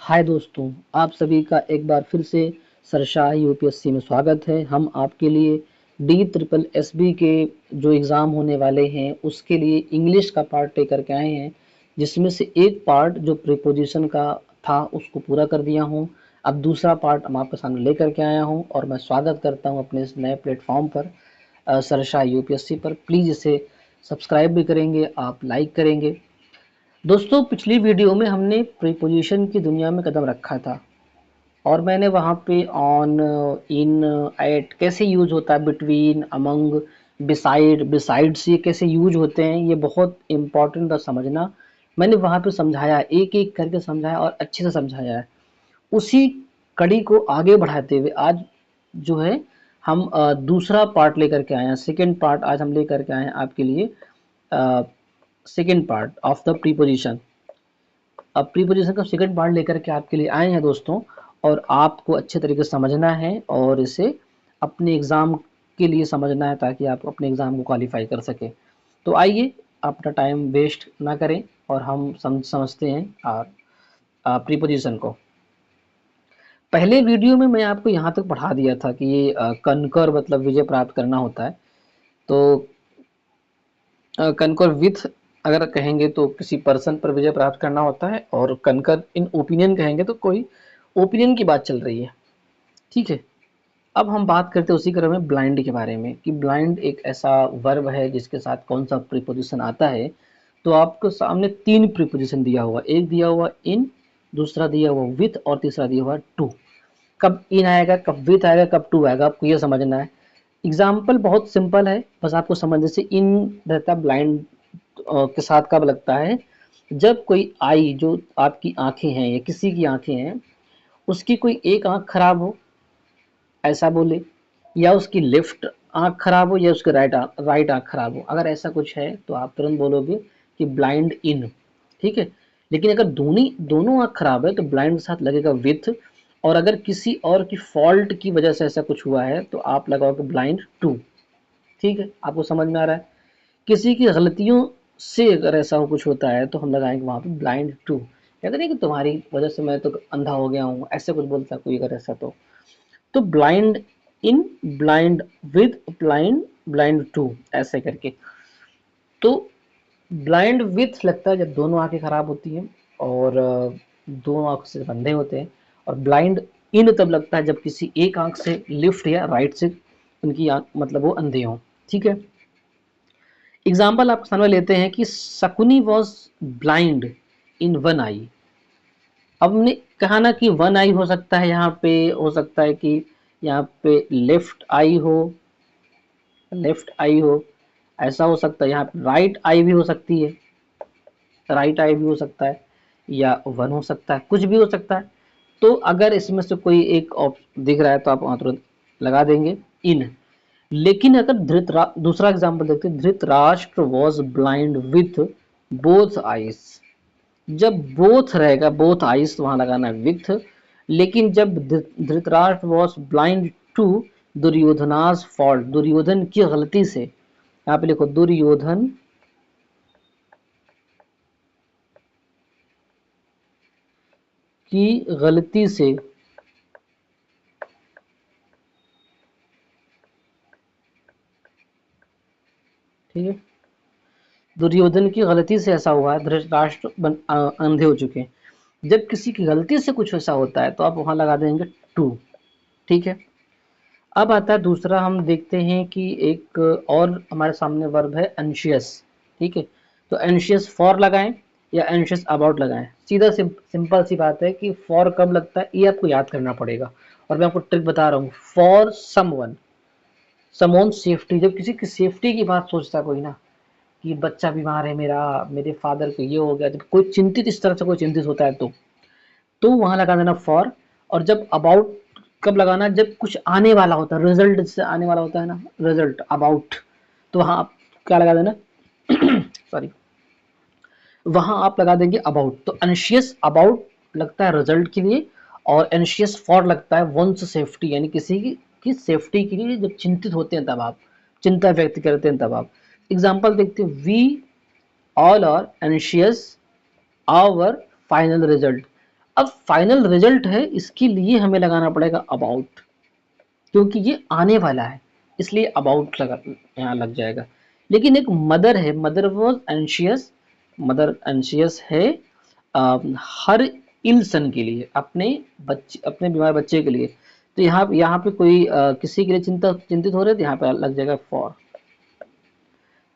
हाय दोस्तों, आप सभी का एक बार फिर से सरशाह यूपीएससी में स्वागत है। हम आपके लिए डी ट्रिपल एस बी के जो एग्ज़ाम होने वाले हैं उसके लिए इंग्लिश का पार्ट लेकर के आए हैं, जिसमें से एक पार्ट जो प्रीपोजिशन का था उसको पूरा कर दिया हूँ। अब दूसरा पार्ट हम आपके सामने लेकर के आया हूँ और मैं स्वागत करता हूँ अपने इस नए प्लेटफॉर्म पर, सरशाह यूपीएससी पर। प्लीज़ इसे सब्सक्राइब भी करेंगे, आप लाइक करेंगे। दोस्तों, पिछली वीडियो में हमने प्रीपोजिशन की दुनिया में कदम रखा था और मैंने वहाँ पे ऑन, इन, एट कैसे यूज होता है, बिटवीन, अमंग, बिसाइड, बिसाइड्स ये कैसे यूज होते हैं, ये बहुत इम्पोर्टेंट था समझना। मैंने वहाँ पे समझाया, एक एक करके समझाया और अच्छे से समझाया है। उसी कड़ी को आगे बढ़ाते हुए आज जो है हम दूसरा पार्ट लेकर के आए हैं। सेकेंड पार्ट आज हम लेकर के आए हैं आपके लिए। Second part of the preposition. अब प्रीपोजिशन का सेकंड पार्ट लेकर के आपके लिए आए हैं दोस्तों, और आपको अच्छे तरीके से समझना है और इसे अपने एग्ज़ाम के लिए समझना है ताकि आप अपने एग्ज़ाम को क्वालिफाई कर सकें। तो आइए अपना टाइम वेस्ट ना करें और हम समझते हैं प्रीपोजिशन को। पहले वीडियो में मैं आपको यहाँ तक पढ़ा दिया था कि ये कनकर मतलब विजय प्राप्त करना होता है। तो कनकर विथ अगर कहेंगे तो किसी पर्सन पर विजय प्राप्त करना होता है, और कनकर इन ओपिनियन कहेंगे तो कोई ओपिनियन की बात चल रही है। ठीक है, अब हम बात करते हैं उसी क्रम में ब्लाइंड के बारे में कि ब्लाइंड एक ऐसा वर्ब है जिसके साथ कौन सा प्रीपोजिशन आता है। तो आपको सामने तीन प्रीपोजिशन दिया हुआ, एक दिया हुआ इन, दूसरा दिया हुआ विथ और तीसरा दिया हुआ टू। कब इन आएगा, कब विथ आएगा, कब टू आएगा, आपको ये समझना है। एग्जाम्पल बहुत सिंपल है, बस आपको समझने से इन रहता ब्लाइंड के साथ कब लगता है, जब कोई आई जो आपकी आंखें हैं या किसी की आंखें हैं, उसकी कोई एक आंख खराब हो ऐसा बोले, या उसकी लेफ्ट आंख खराब हो या उसकी राइट आंख खराब हो, अगर ऐसा कुछ है तो आप तुरंत बोलोगे कि ब्लाइंड इन। ठीक है, लेकिन अगर दोनों आंख खराब है तो ब्लाइंड के साथ लगेगा विथ, और अगर किसी और की फॉल्ट की वजह से ऐसा कुछ हुआ है तो आप लगाओगे ब्लाइंड टू। ठीक है, आपको समझ में आ रहा है। किसी की गलतियों से अगर ऐसा कुछ होता है तो हम लगाएंगे वहां पे ब्लाइंड टू। कहते नहीं कि तुम्हारी वजह से मैं तो अंधा हो गया हूँ, ऐसे कुछ बोलता कोई अगर ऐसा तो blind in, blind with, blind, blind to, ऐसे करके। तो ब्लाइंड विथ लगता है जब दोनों आंखें खराब होती हैं और दोनों आंख से अंधे होते हैं, और ब्लाइंड इन तब लगता है जब किसी एक आंख से लेफ्ट या राइट से उनकी आंख मतलब वो अंधे हों। ठीक है, एग्जाम्पल आपके सामने लेते हैं कि Shakuni was blind in one eye. अब हमने कहा ना कि वन आई हो सकता है, यहाँ पे हो सकता है कि यहाँ पे लेफ्ट आई हो, ऐसा हो सकता है। यहाँ पे राइट आई भी हो सकती है, राइट आई भी हो सकता है, या वन हो सकता है, कुछ भी हो सकता है। तो अगर इसमें से कोई एक दिख रहा है तो आप वहाँ तुरंत लगा देंगे इन। लेकिन अगर दूसरा एग्जाम्पल देखते हैं, Dhritarashtra was blind with both eyes. जब बोथ रहेगा, बोथ आइज, वहां लगाना है विथ। लेकिन जब Dhritarashtra was blind to Duryodhana's fault, Duryodhan की गलती से, यहाँ पे लिखो दुर्योधन की गलती से, ठीक है, दुर्योधन की गलती से ऐसा हुआ है, धृतराष्ट्र अंधे हो चुके हैं। जब किसी की गलती से कुछ ऐसा होता है तो आप वहां लगा देंगे टू। ठीक है, अब आता है दूसरा, हम देखते हैं कि एक और हमारे सामने वर्ब है एंशियस। ठीक है, तो एंशियस फॉर लगाएं या एंशियस अबाउट लगाएं। सीधा सिंपल सी बात है कि फॉर कब लगता है ये आपको याद करना पड़ेगा, और मैं आपको ट्रिक बता रहा हूँ। फॉर समवन, समवन सेफ्टी, जब किसी की सेफ्टी की बात सोचता है कोई ना, कि बच्चा बीमार है मेरा, मेरे फादर को ये हो गया, जब कोई चिंतित, इस तरह से कोई चिंतित होता है तो वहां लगा देना फॉर। और जब अबाउट कब लगाना, जब कुछ आने वाला होता है, रिजल्ट से आने वाला होता है ना, रिजल्ट अबाउट, तो वहां आप क्या लगा देना सॉरी, वहां आप लगा देंगे अबाउट। तो एंशियस अबाउट लगता है रिजल्ट के लिए, और एंशियस फॉर लगता है वंस सेफ्टी, यानी किसी की सेफ्टी के लिए जब चिंतित होते हैं तब आप चिंता व्यक्त करते हैं तब आप। एग्जाम्पल देखते हैं, we all are anxious our final result. अब फाइनल रिजल्ट है, इसके लिए हमें लगाना पड़ेगा अबाउट, क्योंकि ये आने वाला है, इसलिए अबाउट लगा, यहाँ लग जाएगा। लेकिन एक मदर है, mother was anxious, mother anxious है हर इल सन के लिए, अपने बच्चे, अपने बीमार बच्चे के लिए। तो यहाँ पे कोई किसी के लिए चिंतित हो रहे थे, यहाँ पे लग जाएगा फॉर।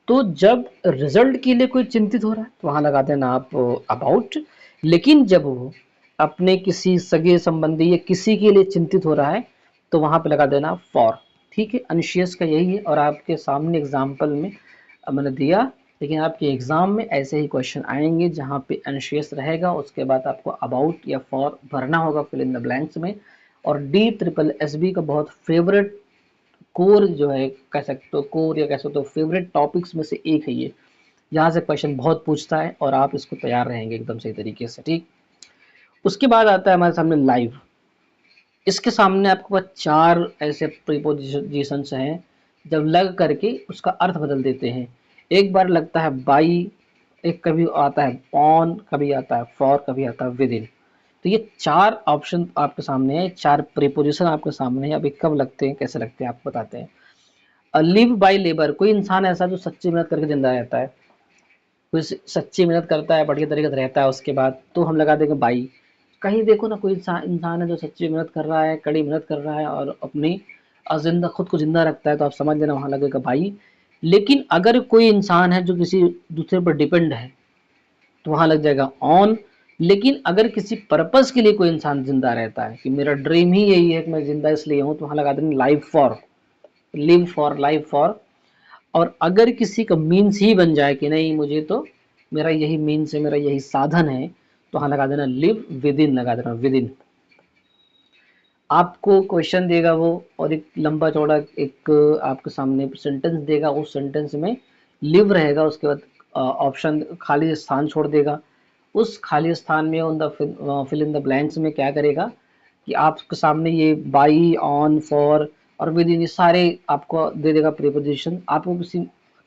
तो जब रिजल्ट के लिए कोई चिंतित हो रहा है तो वहां लगा देना आप अबाउट। लेकिन जब वो अपने किसी सगे संबंधी या किसी के लिए चिंतित हो रहा है तो वहां पे लगा देना फॉर। ठीक है, अनशियस का यही है, और आपके सामने एग्जाम्पल में मैंने दिया। लेकिन आपके एग्जाम में ऐसे ही क्वेश्चन आएंगे जहाँ पे अनशियस रहेगा, उसके बाद आपको अबाउट या फॉर भरना होगा फिल इन द ब्लैंक्स में। और डी ट्रिपल एस बी का बहुत फेवरेट कोर जो है, कह सकते हो कोर या कह सकते हो फेवरेट टॉपिक्स में से एक है ये। यहाँ से क्वेश्चन बहुत पूछता है और आप इसको तैयार रहेंगे एकदम सही तरीके से। ठीक, उसके बाद आता है हमारे सामने लाइव। इसके सामने आपके पास चार ऐसे प्रीपोजिशंस हैं, जब लग करके उसका अर्थ बदल देते हैं। एक बार लगता है बाई, एक कभी आता है ऑन, कभी आता है फॉर, कभी आता है विद इन। तो ये चार ऑप्शन आपके सामने है, चार प्रीपोजिशन आपके सामने है। अभी कब लगते हैं, कैसे लगते हैं, आपको बताते हैं। लिव बाय लेबर, कोई इंसान ऐसा जो सच्ची मेहनत करके जिंदा रहता है, कोई सच्ची मेहनत करता है, बढ़िया तरीके से रहता है, उसके बाद तो हम लगा देंगे बाई। कहीं देखो ना, कोई इंसान है जो सच्ची मेहनत कर रहा है, कड़ी मेहनत कर रहा है और अपनी जिंदा खुद को जिंदा रखता है, तो आप समझ लेना वहां लगेगा बाई। लेकिन अगर कोई इंसान है जो किसी दूसरे पर डिपेंड है तो वहां लग जाएगा ऑन। लेकिन अगर किसी पर्पस के लिए कोई इंसान जिंदा रहता है कि मेरा ड्रीम ही यही है कि मैं जिंदा इसलिए हूं, तो वहां लगा देंगे live for, live for, live for. और अगर किसी का मीन्स ही बन जाए कि नहीं मुझे तो मेरा यही मीन्स है, मेरा यही साधन है, तो हाँ लगा देना लिव विद इन, लगा देना विद इन। आपको क्वेश्चन देगा वो, और एक लंबा चौड़ा एक आपके सामने सेंटेंस देगा, उस सेंटेंस में लिव रहेगा, उसके बाद ऑप्शन खाली स्थान छोड़ देगा। उस खाली स्थान में on the fill in the blanks में क्या करेगा कि आपके सामने ये बाई, ऑन, फॉर और विद इन, ये सारे आपको दे देगा प्रीपोजिशन। आपको किसी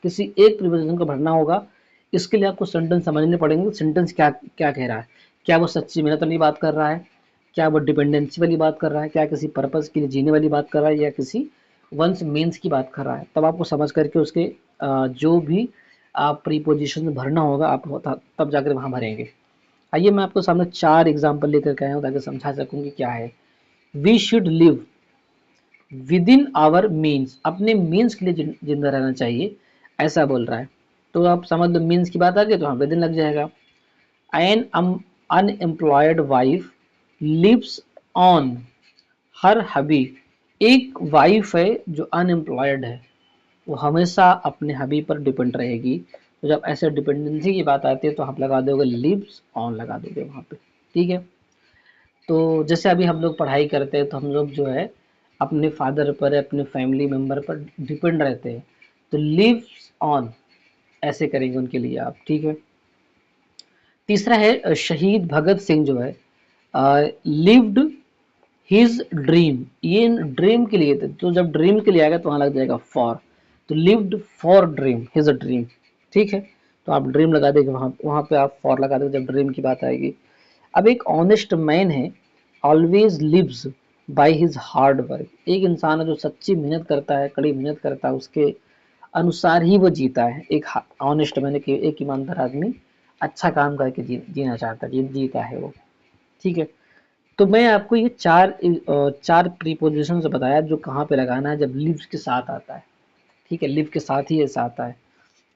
किसी एक प्रीपोजिशन को भरना होगा। इसके लिए आपको सेंटेंस समझने पड़ेंगे, सेंटेंस क्या क्या कह रहा है। क्या वो सच्ची मेहनत वाली बात कर रहा है, क्या वो डिपेंडेंसी वाली बात कर रहा है, क्या किसी पर्पस के लिए जीने वाली बात कर रहा है, या किसी वंस मीन्स की बात कर रहा है। तब आपको समझ करके उसके जो भी आप प्रीपोजिशन भरना होगा आप तब जाकर वहाँ भरेंगे। आइए मैं आपको सामने चार एग्जाम्पल लेकर के आया हूँ ताकि समझा सकूँ कि क्या है। We should live with in our means, अपने मीन्स के लिए जिंदा रहना चाहिए, ऐसा बोल रहा है। तो आप समझ लो मीन्स की बात आ गई तो हाँ विद इन लग जाएगा। An unemployed wife lives on her hubby, एक वाइफ है जो अनएम्प्लॉयड है, वो हमेशा अपने हबी पर डिपेंड रहेगी। तो जब ऐसे डिपेंडेंसी की बात आती है तो आप लगा दोगे लिव्स ऑन, लगा दोगे वहाँ पे। ठीक है, तो जैसे अभी हम लोग पढ़ाई करते हैं तो हम लोग जो है अपने फादर पर, अपने फैमिली मेम्बर पर डिपेंड रहते हैं, तो लिव्स ऑन ऐसे करेंगे उनके लिए आप। ठीक है, तीसरा है शहीद भगत सिंह जो है लिव्ड हिज ड्रीम, ये ड्रीम के लिए थे, तो जब ड्रीम के लिए आएगा तो वहां लग जाएगा फॉर, तो lived for dream, his dream. ठीक है, तो आप ड्रीम लगा देंगे वहां, वहां पे आप फॉर लगा देंगे जब ड्रीम की बात आएगी। अब एक ऑनेस्ट मैन है always lives by his hard work, एक इंसान है जो सच्ची मेहनत करता है, कड़ी मेहनत करता है, उसके अनुसार ही वो जीता है। एक ऑनेस्ट मैन कि एक ईमानदार आदमी अच्छा काम करके जीना चाहता है, जीता है वो। ठीक है, तो मैं आपको ये चार प्रीपोजिशन बताया जो कहाँ पे लगाना है जब लिव्स के साथ आता है। ठीक है, लिव के साथ ही ऐसा आता है।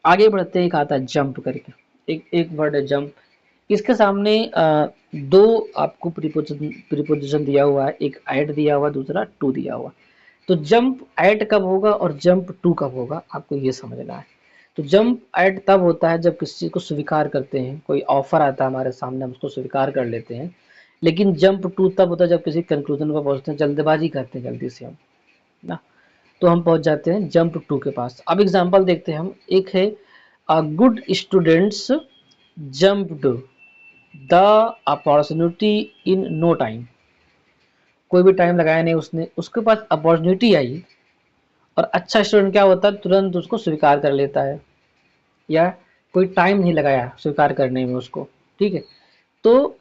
आगे बढ़ते हैं, एक आता है जंप करके, एक एक वर्ड है जंप। इसके सामने दो आपको प्रीपोजिशन दिया हुआ है, एक एट दिया हुआ, दूसरा टू दिया हुआ। तो जंप एट कब होगा और जंप टू कब होगा आपको ये समझना है। तो जंप एट तब होता है जब किसी चीज़ को स्वीकार करते हैं, कोई ऑफर आता है हमारे सामने, हम उसको स्वीकार कर लेते हैं। लेकिन जंप टू तब होता है जब किसी कंक्लूजन पर पहुंचते हैं, जल्दबाजी करते हैं जल्दी से हम ना, तो हम पहुंच जाते हैं जंप टू के पास। अब एग्जांपल देखते हैं हम, एक है good students jumped the opportunity in no time, कोई भी टाइम लगाया नहीं उसने, उसके पास अपॉर्चुनिटी आई। और अच्छा स्टूडेंट क्या होता है, तुरंत उसको स्वीकार कर लेता है, या कोई टाइम नहीं लगाया स्वीकार करने में उसको। ठीक है, तो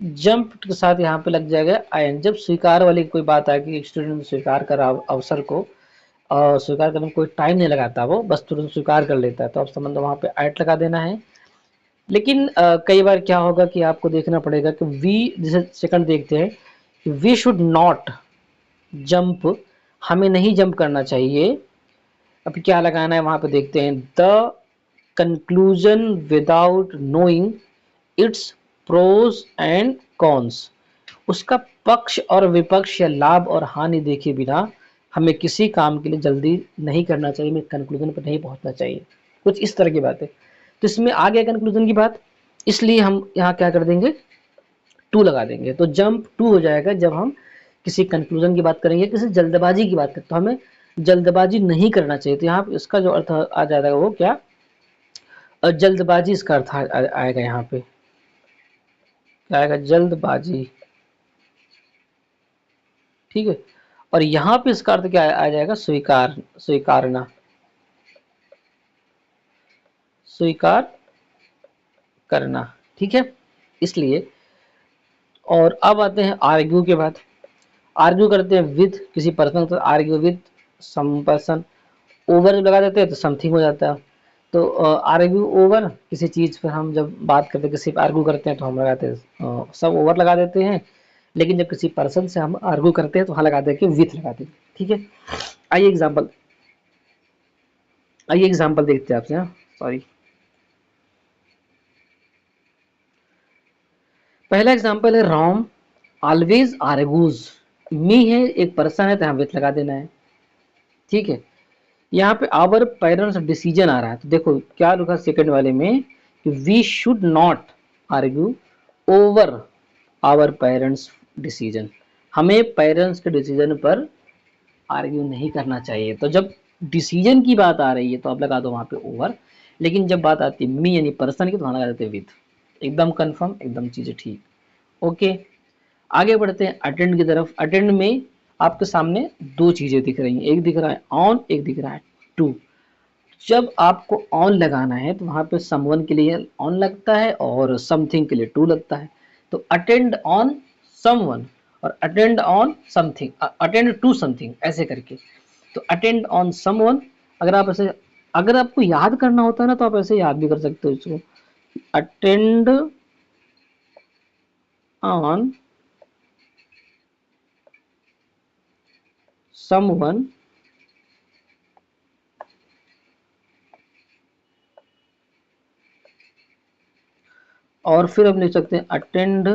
जंप के साथ यहाँ पे लग जाएगा आयन। जब स्वीकार वाली कोई बात आएगी, स्टूडेंट स्वीकार करा अवसर को, और स्वीकार करने में कोई टाइम नहीं लगाता, वो बस तुरंत स्वीकार कर लेता है, तो आप समझ लो वहाँ पे ऐट लगा देना है। लेकिन कई बार क्या होगा कि आपको देखना पड़ेगा कि वी, जैसे सेकंड देखते हैं, वी शुड नॉट जंप, हमें नहीं जंप करना चाहिए। अब क्या लगाना है वहाँ पे देखते हैं, the conclusion without knowing its pros and cons. उसका पक्ष और विपक्ष या लाभ और हानि देखे बिना हमें किसी काम के लिए जल्दी नहीं करना चाहिए, हमें कंक्लूजन पर नहीं पहुंचना चाहिए, कुछ इस तरह की बात है। तो इसमें आ गया कंक्लूजन की बात, इसलिए हम यहाँ क्या कर देंगे, टू लगा देंगे। तो जंप टू हो जाएगा जब हम किसी कंक्लूजन की बात करेंगे, किसी जल्दबाजी की बात करें, तो हमें जल्दबाजी नहीं करना चाहिए। तो यहाँ इसका जो अर्थ आ जाएगा वो क्या, जल्दबाजी, इसका अर्थ आएगा यहाँ पे, क्या आएगा, जल्दबाजी। ठीक है, और यहाँ पे इसका अर्थ क्या आ जाएगा, स्वीकार, स्वीकारना, स्वीकार करना। ठीक है, इसलिए। और अब आते हैं आर्ग्यू के बाद। आर्ग्यू करते हैं विद किसी पर्सन, तो argue with some person. Over लगा देते हैं तो समथिंग हो जाता है। तो आर्ग्यू ओवर, किसी चीज़ पर हम जब बात करते हैं, किसी पर आर्ग्यू करते हैं तो हम लगाते हैं सब ओवर लगा देते हैं। लेकिन जब किसी पर्सन से हम आर्ग्यू करते हैं तो वहाँ लगा दे के विथ लगा देंगे। ठीक है, आइए एग्जाम्पल, आइए एग्जाम्पल देखते हैं आपसे। यहाँ सॉरी, पहला एग्जाम्पल है राम ऑलवेज आर्गूज। मी है, एक पर्सन है, तो यहाँ विथ लगा देना है। ठीक है, यहाँ पे आवर पेरेंट्स डिसीजन आ रहा है, तो देखो क्या लिखा सेकंड वाले में, कि we should not argue over our parents decision. हमें पेरेंट्स के डिसीजन पर आर्ग्यू नहीं करना चाहिए। तो जब डिसीजन की बात आ रही है तो आप लगा दो वहाँ पे ओवर, लेकिन जब बात आती है मी यानी पर्सन की तो वहाँ लगा देते विथ। एकदम कंफर्म, एकदम चीज़ें ठीक। ओके, आगे बढ़ते हैं अटेंड की तरफ। अटेंड में आपके सामने दो चीज़ें दिख रही हैं, एक दिख रहा है ऑन, एक दिख रहा है टू। जब आपको ऑन लगाना है तो वहाँ पे समवन के लिए ऑन लगता है और समथिंग के लिए टू लगता है। तो अटेंड ऑन समवन और attend on something, attend to something, ऐसे करके। तो अटेंड ऑन समवन, अगर आप ऐसे, अगर आपको याद करना होता है ना तो आप ऐसे याद भी कर सकते हो इसको, अटेंड ऑन समवन, और फिर हम लिख सकते हैं अटेंड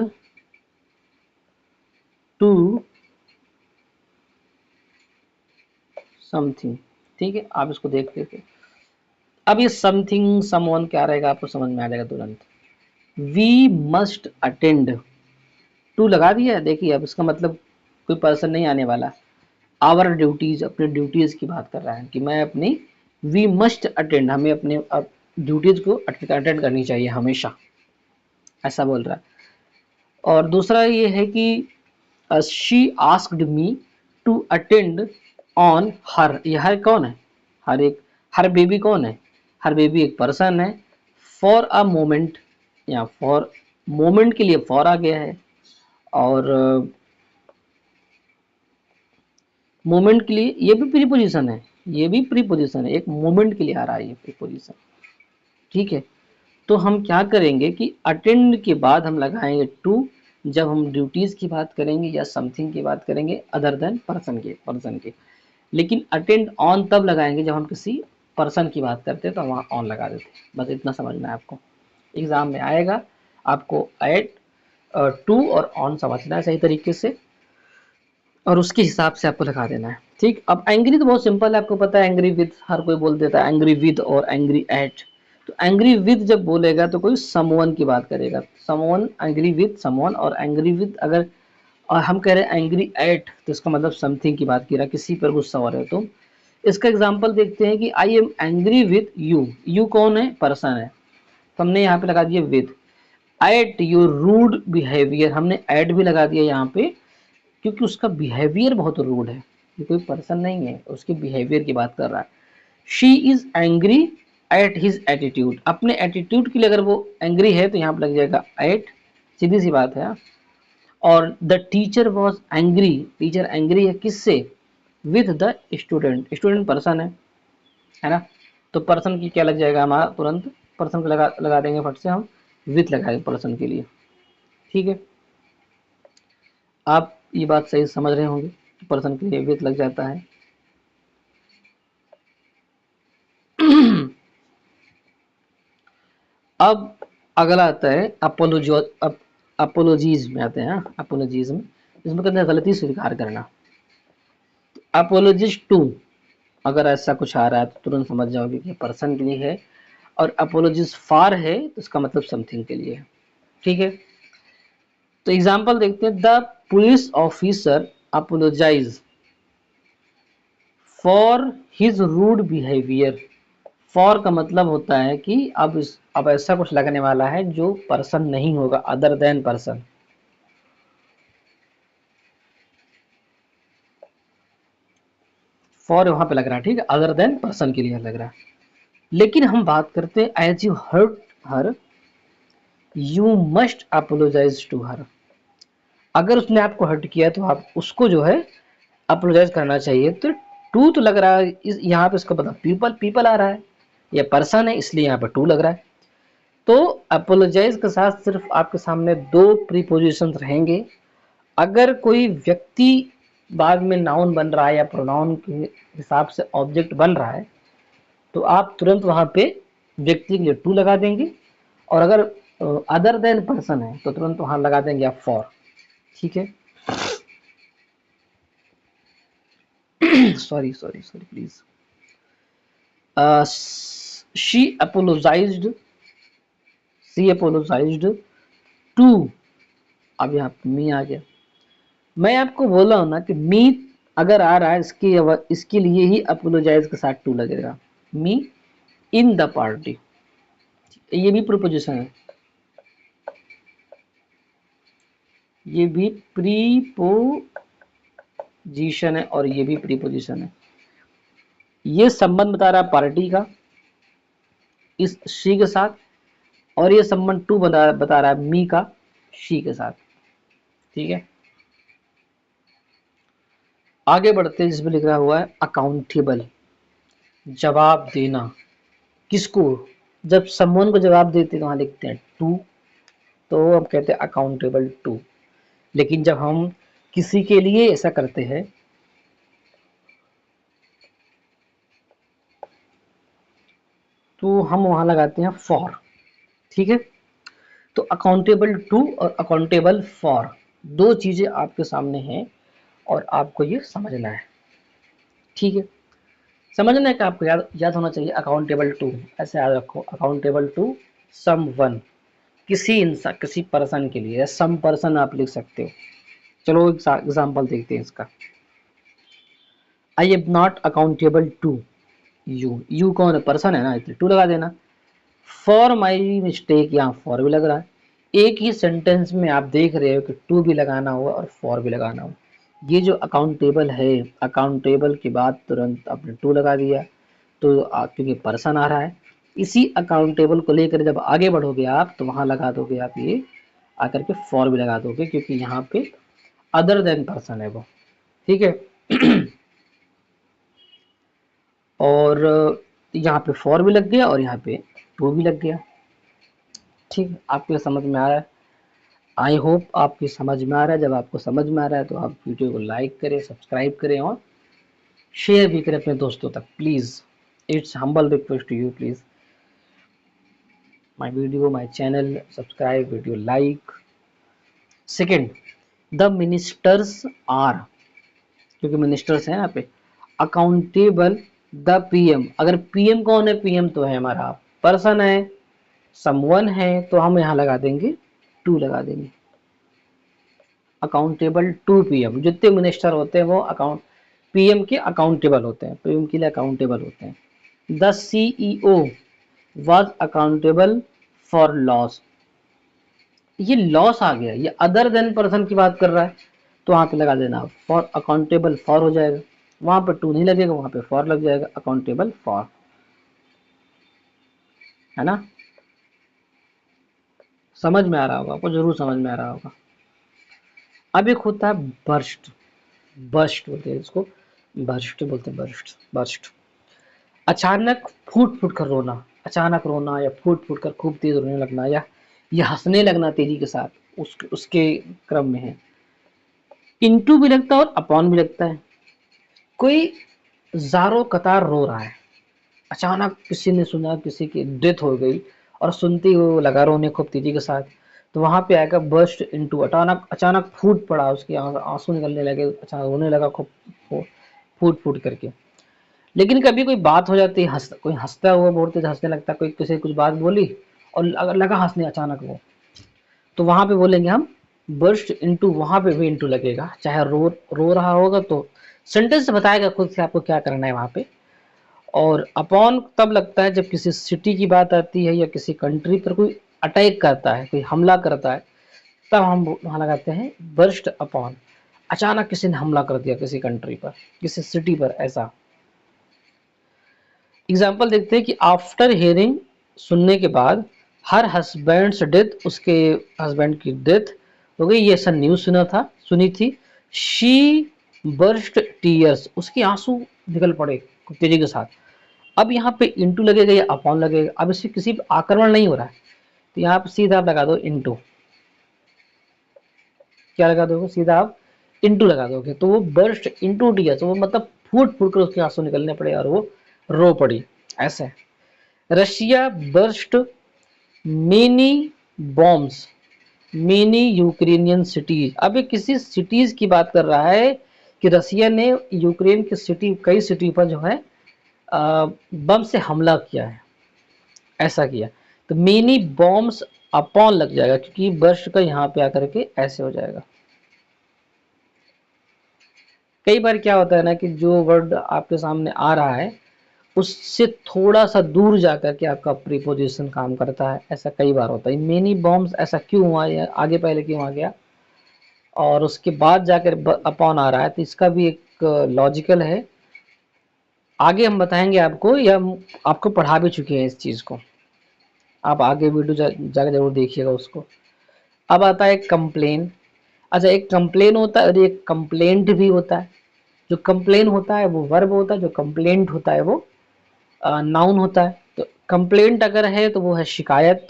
टू समथिंग। ठीक है, आप इसको देख लेते। अब ये समथिंग समवन क्या रहेगा आपको समझ में आ जाएगा तुरंत। वी मस्ट अटेंड, टू लगा दिया है, देखिए अब इसका मतलब कोई पर्सन नहीं आने वाला। आवर ड्यूटीज, अपने ड्यूटीज की बात कर रहा है कि मैं अपनी, वी मस्ट अटेंड, हमें अपने ड्यूटीज को अटेंड करनी चाहिए हमेशा, ऐसा बोल रहा है। और दूसरा ये है कि she asked me to attend on her. ये हर कौन है, हर एक, हर बेबी कौन है, हर बेबी एक पर्सन है। फॉर अ मोमेंट, या फॉर मोमेंट के लिए फॉर आ गया है, और मोमेंट के लिए ये भी प्रीपोजिशन है, ये भी प्रीपोजिशन है, एक मोमेंट के लिए आ रहा है ये प्रीपोजिशन। ठीक है, तो हम क्या करेंगे कि अटेंड के बाद हम लगाएंगे टू जब हम ड्यूटीज की बात करेंगे या समथिंग की बात करेंगे अदर देन पर्सन के। लेकिन अटेंड ऑन तब लगाएंगे जब हम किसी पर्सन की बात करते हैं, तो वहाँ ऑन लगा देते हैं। बस इतना समझना है आपको, एग्जाम में आएगा, आपको एट टू और ऑन समझना है सही तरीके से, और उसके हिसाब से आपको लगा देना है। ठीक, अब एंग्री तो बहुत सिंपल है, आपको पता है एंग्री विद, हर कोई बोल देता है एंग्री विद और एंग्री एट। तो एंग्री विद जब बोलेगा तो कोई समवन की बात करेगा, समवन, एंग्री विद समवन, और एंग्री विद अगर हम कह रहे हैं एंग्री एट तो इसका मतलब समथिंग की बात की रहा, किसी पर गुस्सा हो रहे हो तुम। इसका एग्जाम्पल देखते हैं कि I am angry with you. You कौन है, पर्सन है, तो हमने यहाँ पे लगा दिया with. At your rude behaviour, हमने एट भी लगा दिया यहाँ पे, क्योंकि उसका बिहेवियर बहुत रूड है, ये कोई पर्सन नहीं है, उसके बिहेवियर की बात कर रहा है। She is angry at his attitude, अपने एटीट्यूड के लिए अगर वो एंग्री है तो यहाँ पर लग जाएगा एट सीधी सी बात है। और the teacher was angry, teacher angry है किससे? With the student, student person है ना। तो पर्सन की क्या लग जाएगा हमारा, तुरंत पर्सन को लगा देंगे फट से हम, विथ लगाएंगे पर्सन के लिए। ठीक है, आप ये बात सही समझ रहे होंगे, पर्सन के लिए विथ लग जाता है। अब अगला आता है अपोलोजीज में आते हैं। अपोलोजीज में इसमें कहते हैं गलती स्वीकार करना। अपोलोजिस्ट टू, अगर ऐसा कुछ आ रहा है तो तुरंत समझ जाओगे कि पर्सन के लिए है, और अपोलोजिस्ट फॉर है तो इसका मतलब समथिंग के लिए है। ठीक है, तो एग्जांपल देखते हैं। The police officer apologise for his rude behaviour. For का मतलब होता है कि अब ऐसा कुछ लगने वाला है जो पर्सन नहीं होगा, अदर देन पर्सन। फॉर वहां पे लग रहा है, ठीक है, अदर देन पर्सन के लिए लग रहा है। लेकिन हम बात करते हैं as you hurt her you must apologise to her. अगर उसने आपको हर्ट किया तो आप उसको जो है अपोलोजाइज करना चाहिए। तो टू तो लग रहा है यहाँ पे, इसको पता पीपल, पीपल आ रहा है, या पर्सन है इसलिए यहाँ पे टू लग रहा है। तो अपोलोजाइज के साथ सिर्फ आपके सामने दो प्रीपोजिशन रहेंगे। अगर कोई व्यक्ति बाद में नाउन बन रहा है या प्रोनाउन के हिसाब से ऑब्जेक्ट बन रहा है तो आप तुरंत वहां पे व्यक्ति के लिए टू लगा देंगे, और अगर अदर देन पर्सन है तो तुरंत वहां लगा देंगे आप फॉर। ठीक है, sorry sorry sorry please. She apologised, she apologised to, अब यहाँ मी आ गया। मैं आपको बोला हूं ना कि मी अगर आ रहा है इसके लिए ही अपोलोजाइज के साथ टू लगेगा। मी इन द पार्टी, ये भी प्रीपोजिशन है, ये भी प्रीपोजिशन है और ये भी प्रीपोजिशन है। ये संबंध बता रहा है पार्टी का इस शी के साथ, और ये संबंध टू बता रहा है मी का शी के साथ। ठीक है, आगे बढ़ते हैं। जिसमें लिख रहा हुआ है अकाउंटेबल, जवाब देना। किसको? जब समवन को जवाब देते हैं तो वहां लिखते हैं टू, तो हम कहते हैं अकाउंटेबल टू। लेकिन जब हम किसी के लिए ऐसा करते हैं तो हम वहां लगाते हैं फॉर। ठीक है, तो अकाउंटेबल टू और अकाउंटेबल फॉर दो चीजें आपके सामने हैं और आपको ये समझना है। ठीक है, समझना है कि आपको याद होना चाहिए अकाउंटेबल टू, ऐसे याद रखो अकाउंटेबल टू सम वन, किसी इंसान, किसी पर्सन के लिए, सम पर्सन आप लिख सकते हो। चलो एग्जांपल देखते हैं इसका। I am not accountable to you, you कौन है? पर्सन है ना, इसलिए टू लगा देना। फॉर माई मिस्टेक, यहाँ फॉर भी लग रहा है। एक ही सेंटेंस में आप देख रहे हो कि टू भी लगाना हुआ और फॉर भी लगाना हुआ। ये जो अकाउंटेबल है, अकाउंटेबल के बाद तुरंत आपने टू लगा दिया, तो क्योंकि पर्सन आ रहा है। इसी अकाउंटेबल को लेकर जब आगे बढ़ोगे आप तो वहां लगा दोगे आप ये आकर के फॉर भी लगा दोगे, क्योंकि यहाँ पे अदर देन पर्सन है वो। ठीक है, और यहाँ पे फॉर भी लग गया और यहाँ पे टू भी लग गया। ठीक, आपके समझ में आ रहा है? आई होप आपकी समझ में आ रहा है। जब आपको समझ में आ रहा है तो आप वीडियो को लाइक करें, सब्सक्राइब करें और शेयर भी करें अपने दोस्तों तक please. It's humble request to you, please my video, my channel, subscribe, video like. Second, the ministers are, क्योंकि मिनिस्टर्स हैं यहाँ पे, अकाउंटेबल द पीएम। अगर पीएम कौन है? पीएम तो है हमारा पर्सन है, समवन है, तो हम यहाँ लगा देंगे टू लगा देंगे। अकाउंटेबल टू पीएम, जितने मिनिस्टर होते हैं वो अकाउंट पीएम के अकाउंटेबल होते हैं, पीएम के लिए अकाउंटेबल होते हैं। The CEO was accountable for loss, ये लॉस आ गया, ये अदर देन पर्सन की बात कर रहा है, तो वहां पे लगा देना फॉर, अकाउंटेबल फॉर हो जाएगा। वहां पे टू नहीं लगेगा, वहां पे फॉर लग जाएगा, अकाउंटेबल फॉर, है ना। समझ में आ रहा होगा आपको, जरूर समझ में आ रहा होगा। अब एक होता है बर्स्ट, बर्स्ट बोलते हैं इसको, बर्स्ट बोलते हैं, बर्स्ट बर्स्ट। अचानक फूट फूट कर रोना, अचानक रोना या फूट फूट कर खूब तेज रोने लगना, या हंसने लगना तेजी के साथ, उसके क्रम में है। इंटू भी लगता है और अपॉन भी लगता है। कोई ज़ारो कतार रो रहा है, अचानक किसी ने सुना किसी की डेथ हो गई और सुनते ही वो लगा रोने खूब तेजी के साथ, तो वहां पे आएगा बर्स्ट इनटू, अचानक अचानक फूट पड़ा, उसके आंसू निकलने लगे, अचानक रोने लगा खूब फूट फूट करके। लेकिन कभी कोई बात हो जाती है, कोई हंसता हुआ बहुत तेज हंसने लगता है, कोई किसी कुछ बात बोली और अगर लगा हंसने अचानक वो, तो वहां पे बोलेंगे हम बर्स्ट इनटू, वहां पे भी इनटू लगेगा, चाहे रो रहा होगा तो सेंटेंस बताएगा खुद से आपको क्या करना है वहां पे। और अपॉन तब लगता है जब किसी सिटी की बात आती है या किसी कंट्री पर कोई अटैक करता है, कोई हमला करता है, तब हम वहां लगाते हैं बर्स्ट अपॉन। अचानक किसी ने हमला कर दिया किसी कंट्री पर, किसी सिटी पर, ऐसा। एग्जाम्पल देखते हैं कि आफ्टर हियरिंग, सुनने के बाद, हर हस्बैंड्स डेथ, उसके हस्बैंड की डेथ हो गई, ये ऐसा न्यूज सुनी थी। शी बर्स्ट टीयर्स, उसके आंसू निकल पड़े तेजी के साथ। अब यहाँ पे इंटू लगेगा या अपॉन लगेगा, अब इससे किसी पे आक्रमण नहीं हो रहा है, तो यहाँ पे सीधा आप लगा दो इंटू। क्या लगा दोगे? सीधा आप इंटू लगा दोगे, तो वो बर्स्ट इंटू टीयर्स, वो मतलब फूट फूट कर उसके आंसू निकलने पड़े और वो रो पड़ी, ऐसा है। Russia burst many bombs, many Ukrainian cities. अब ये किसी सिटीज की बात कर रहा है कि रसिया ने यूक्रेन की सिटी, कई सिटी पर जो है बम से हमला किया है, ऐसा किया। तो मेनी बॉम्ब्स अपॉन लग जाएगा, क्योंकि बर्स्ट का यहाँ पे आकर के ऐसे हो जाएगा। कई बार क्या होता है ना कि जो वर्ड आपके सामने आ रहा है उससे थोड़ा सा दूर जाकर के आपका प्रीपोजिशन काम करता है, ऐसा कई बार होता है। मेनी बॉम्ब्स ऐसा क्यों हुआ, या आगे पहले क्यों आ गया और उसके बाद जाकर अपॉन आ रहा है, तो इसका भी एक लॉजिकल है, आगे हम बताएंगे आपको, या आपको पढ़ा भी चुके हैं इस चीज़ को, आप आगे वीडियो जाकर जरूर देखिएगा उसको। अब आता है कंप्लेन। अच्छा, एक कंप्लेन होता है और एक कंप्लेंट भी होता है। जो कंप्लेन होता है वो वर्ब होता है, जो कंप्लेंट होता है वो नाउन होता है। तो कंप्लेंट अगर है तो वो है शिकायत,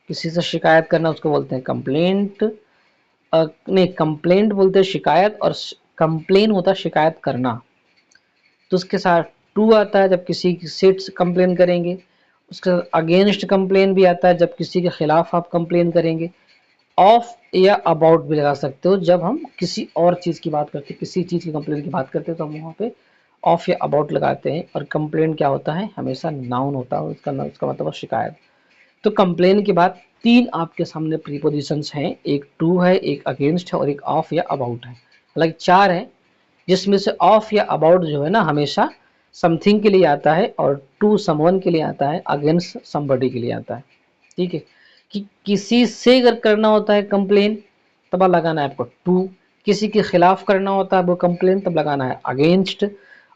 किसी से शिकायत करना उसको बोलते हैं कंप्लेंट। नहीं, कंप्लेंट बोलते हैं शिकायत, और कंप्लेन होता है शिकायत करना। तो उसके साथ टू आता है जब किसी से कंप्लेन करेंगे, उसके साथ अगेंस्ट कंप्लेन भी आता है जब किसी के खिलाफ आप कंप्लेन करेंगे। ऑफ या अबाउट भी लगा सकते हो जब हम किसी और चीज़ की बात करते हैं, किसी चीज़ की कंप्लेन की बात करते हैं तो हम वहाँ पे ऑफ या अबाउट लगाते हैं। और कंप्लेन क्या होता है, हमेशा नाउन होता है, उसका मतलब शिकायत। तो कंप्लेन के बाद तीन आपके सामने प्रीपोजिशंस हैं, एक टू है, एक अगेंस्ट है और एक ऑफ या अबाउट है। हालांकि चार है, जिसमें से ऑफ या अबाउट जो है ना हमेशा समथिंग के लिए आता है, और टू समवन के लिए आता है, अगेंस्ट समबडी के लिए आता है। ठीक है, कि किसी से अगर करना होता है कंप्लेन तब लगाना है आपको टू, किसी के खिलाफ करना होता है वो कंप्लेन तब लगाना है अगेंस्ट,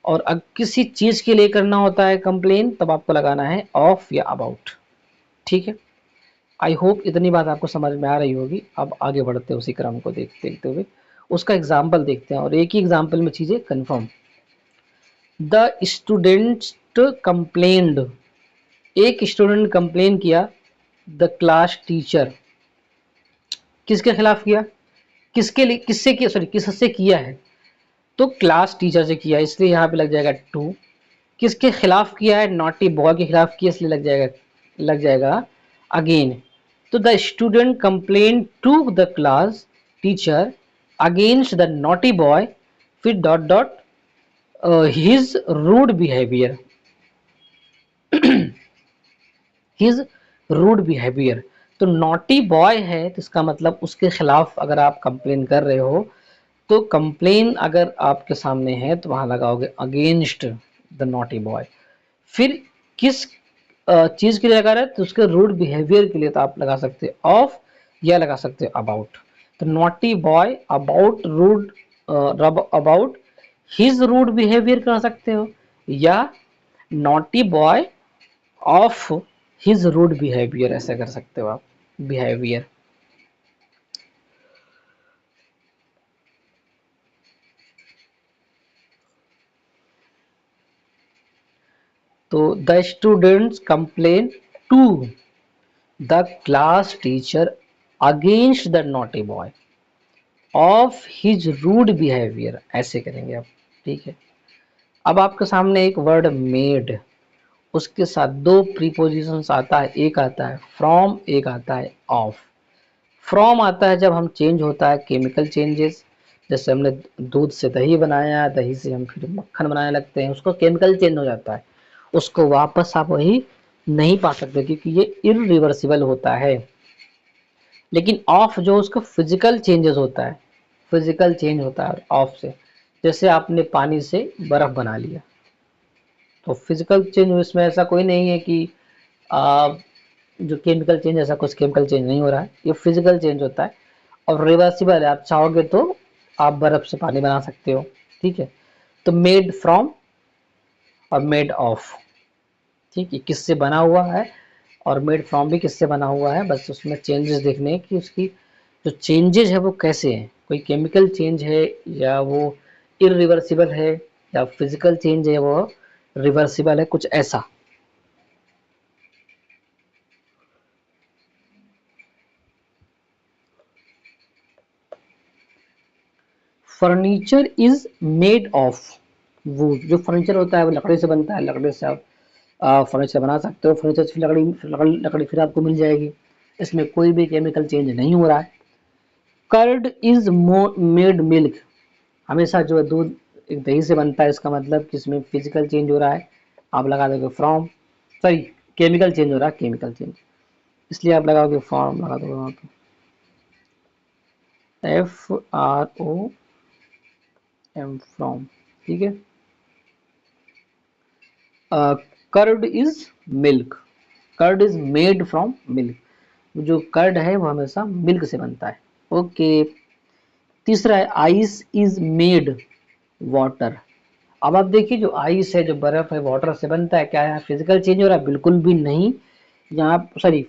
और किसी चीज के लिए करना होता है कंप्लेन तब आपको लगाना है ऑफ या अबाउट। ठीक है, आई होप इतनी बात आपको समझ में आ रही होगी। अब आगे बढ़ते हैं उसी क्रम को देखते हुए, उसका एग्जाम्पल देखते हैं और एक ही एग्जाम्पल में चीजें कन्फर्म। द स्टूडेंट कंप्लेन्ड, एक स्टूडेंट कंप्लेन किया द क्लास टीचर, किसके खिलाफ किया, किसके लिए, किससे किया, सॉरी किससे किया है, तो क्लास टीचर से किया, इसलिए यहाँ पे लग जाएगा टू। किसके खिलाफ किया है, नॉटी बॉय के खिलाफ किया, इसलिए लग जाएगा अगेन। तो the student complain to the class teacher against the naughty boy, फिर dot dot his rude behaviour, his rude behaviour. तो नॉटी बॉय है तो इसका मतलब उसके खिलाफ अगर आप कंप्लेन कर रहे हो, तो कंप्लेन अगर आपके सामने है तो वहां लगाओगे अगेंस्ट द नॉटी बॉय। फिर किस चीज के लिए लगा रहे हैं, तो उसके रूड बिहेवियर के लिए तो आप लगा सकते हो ऑफ, या लगा सकते हो अबाउट। तो naughty boy about rude, about his rude behaviour कर सकते हो, या naughty boy of his rude behaviour, ऐसा कर सकते हो आप। बिहेवियर। तो the students complain to the class teacher against the naughty boy of his rude behaviour, ऐसे करेंगे आप। ठीक है, अब आपके सामने एक वर्ड मेड, उसके साथ दो प्रीपोजिशंस आता है, एक आता है फ्रॉम, एक आता है ऑफ। फ्रॉम आता है जब हम चेंज होता है, केमिकल चेंजेस, जैसे हमने दूध से दही बनाया, दही से हम फिर मक्खन बनाने लगते हैं, उसको केमिकल चेंज हो जाता है, उसको वापस आप वही नहीं पा सकते क्योंकि ये इरिवर्सिबल होता है। लेकिन ऑफ जो उसका फिजिकल चेंजेस होता है, फिजिकल चेंज होता है ऑफ से। जैसे आपने पानी से बर्फ बना लिया, तो फिजिकल चेंज इसमें ऐसा कोई नहीं है कि आ, जो केमिकल चेंज, ऐसा कुछ केमिकल चेंज नहीं हो रहा है, ये फिजिकल चेंज होता है और रिवर्सिबल है। आप चाहोगे तो आप बर्फ से पानी बना सकते हो। ठीक है, तो मेड फ्रॉम और मेड ऑफ, ठीक है, किससे बना हुआ है, और मेड फ्रॉम भी किससे बना हुआ है, बस उसमें चेंजेस देखने हैं कि उसकी जो चेंजेस है वो कैसे हैं, कोई केमिकल चेंज है या वो इरिवर्सिबल है, या फिजिकल चेंज है वो रिवर्सिबल है, कुछ ऐसा। Furniture is made of would, जो फर्नीचर होता है वो लकड़ी से बनता है, लकड़ी से आप फर्नीचर बना सकते हो, फर्नीचर से लकड़ी लकड़ी लकड़ी फिर आपको मिल जाएगी, इसमें कोई भी केमिकल चेंज नहीं हो रहा है। कर्ड इज मेड मिल्क, हमेशा जो है दूध एक दही से बनता है, इसका मतलब कि इसमें फिजिकल चेंज हो रहा है, आप लगा दोगे फ्रॉम, सॉरी केमिकल चेंज हो रहा है, केमिकल चेंज, इसलिए आप लगाओगे फ्रॉम, लगा दोगे वहाँ पे FROM फ्रॉम। ठीक है, curd is milk, curd is made from milk, जो कर्ड है वो हमेशा मिल्क से बनता है। ओके, तीसरा है आइस इज मेड वाटर। अब आप देखिए जो आइस है, जो बर्फ है, वाटर से बनता है, क्या है फिजिकल चेंज हो रहा है? बिल्कुल भी नहीं, यहाँ सॉरी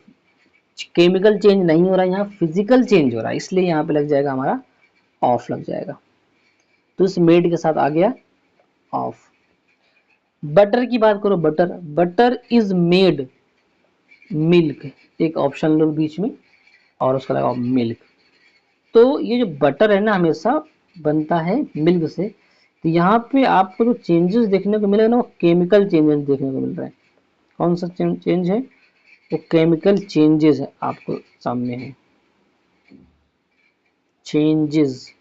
केमिकल चेंज नहीं हो रहा है, यहाँ फिजिकल चेंज हो रहा है, इसलिए यहाँ पे लग जाएगा हमारा ऑफ लग जाएगा। तो इस मेड के साथ आ गया ऑफ। बटर की बात करो, butter, butter is made milk, एक ऑप्शन लो बीच में और उसका लगाओ मिल्क। तो ये जो बटर है ना हमेशा बनता है मिल्क से, तो यहाँ पे आपको जो चेंजेस देखने को मिलेगा ना वो केमिकल चेंजेस देखने को मिल रहा है। कौन सा चेंज है? वो केमिकल चेंजेस है, आपको सामने है चेंजेस।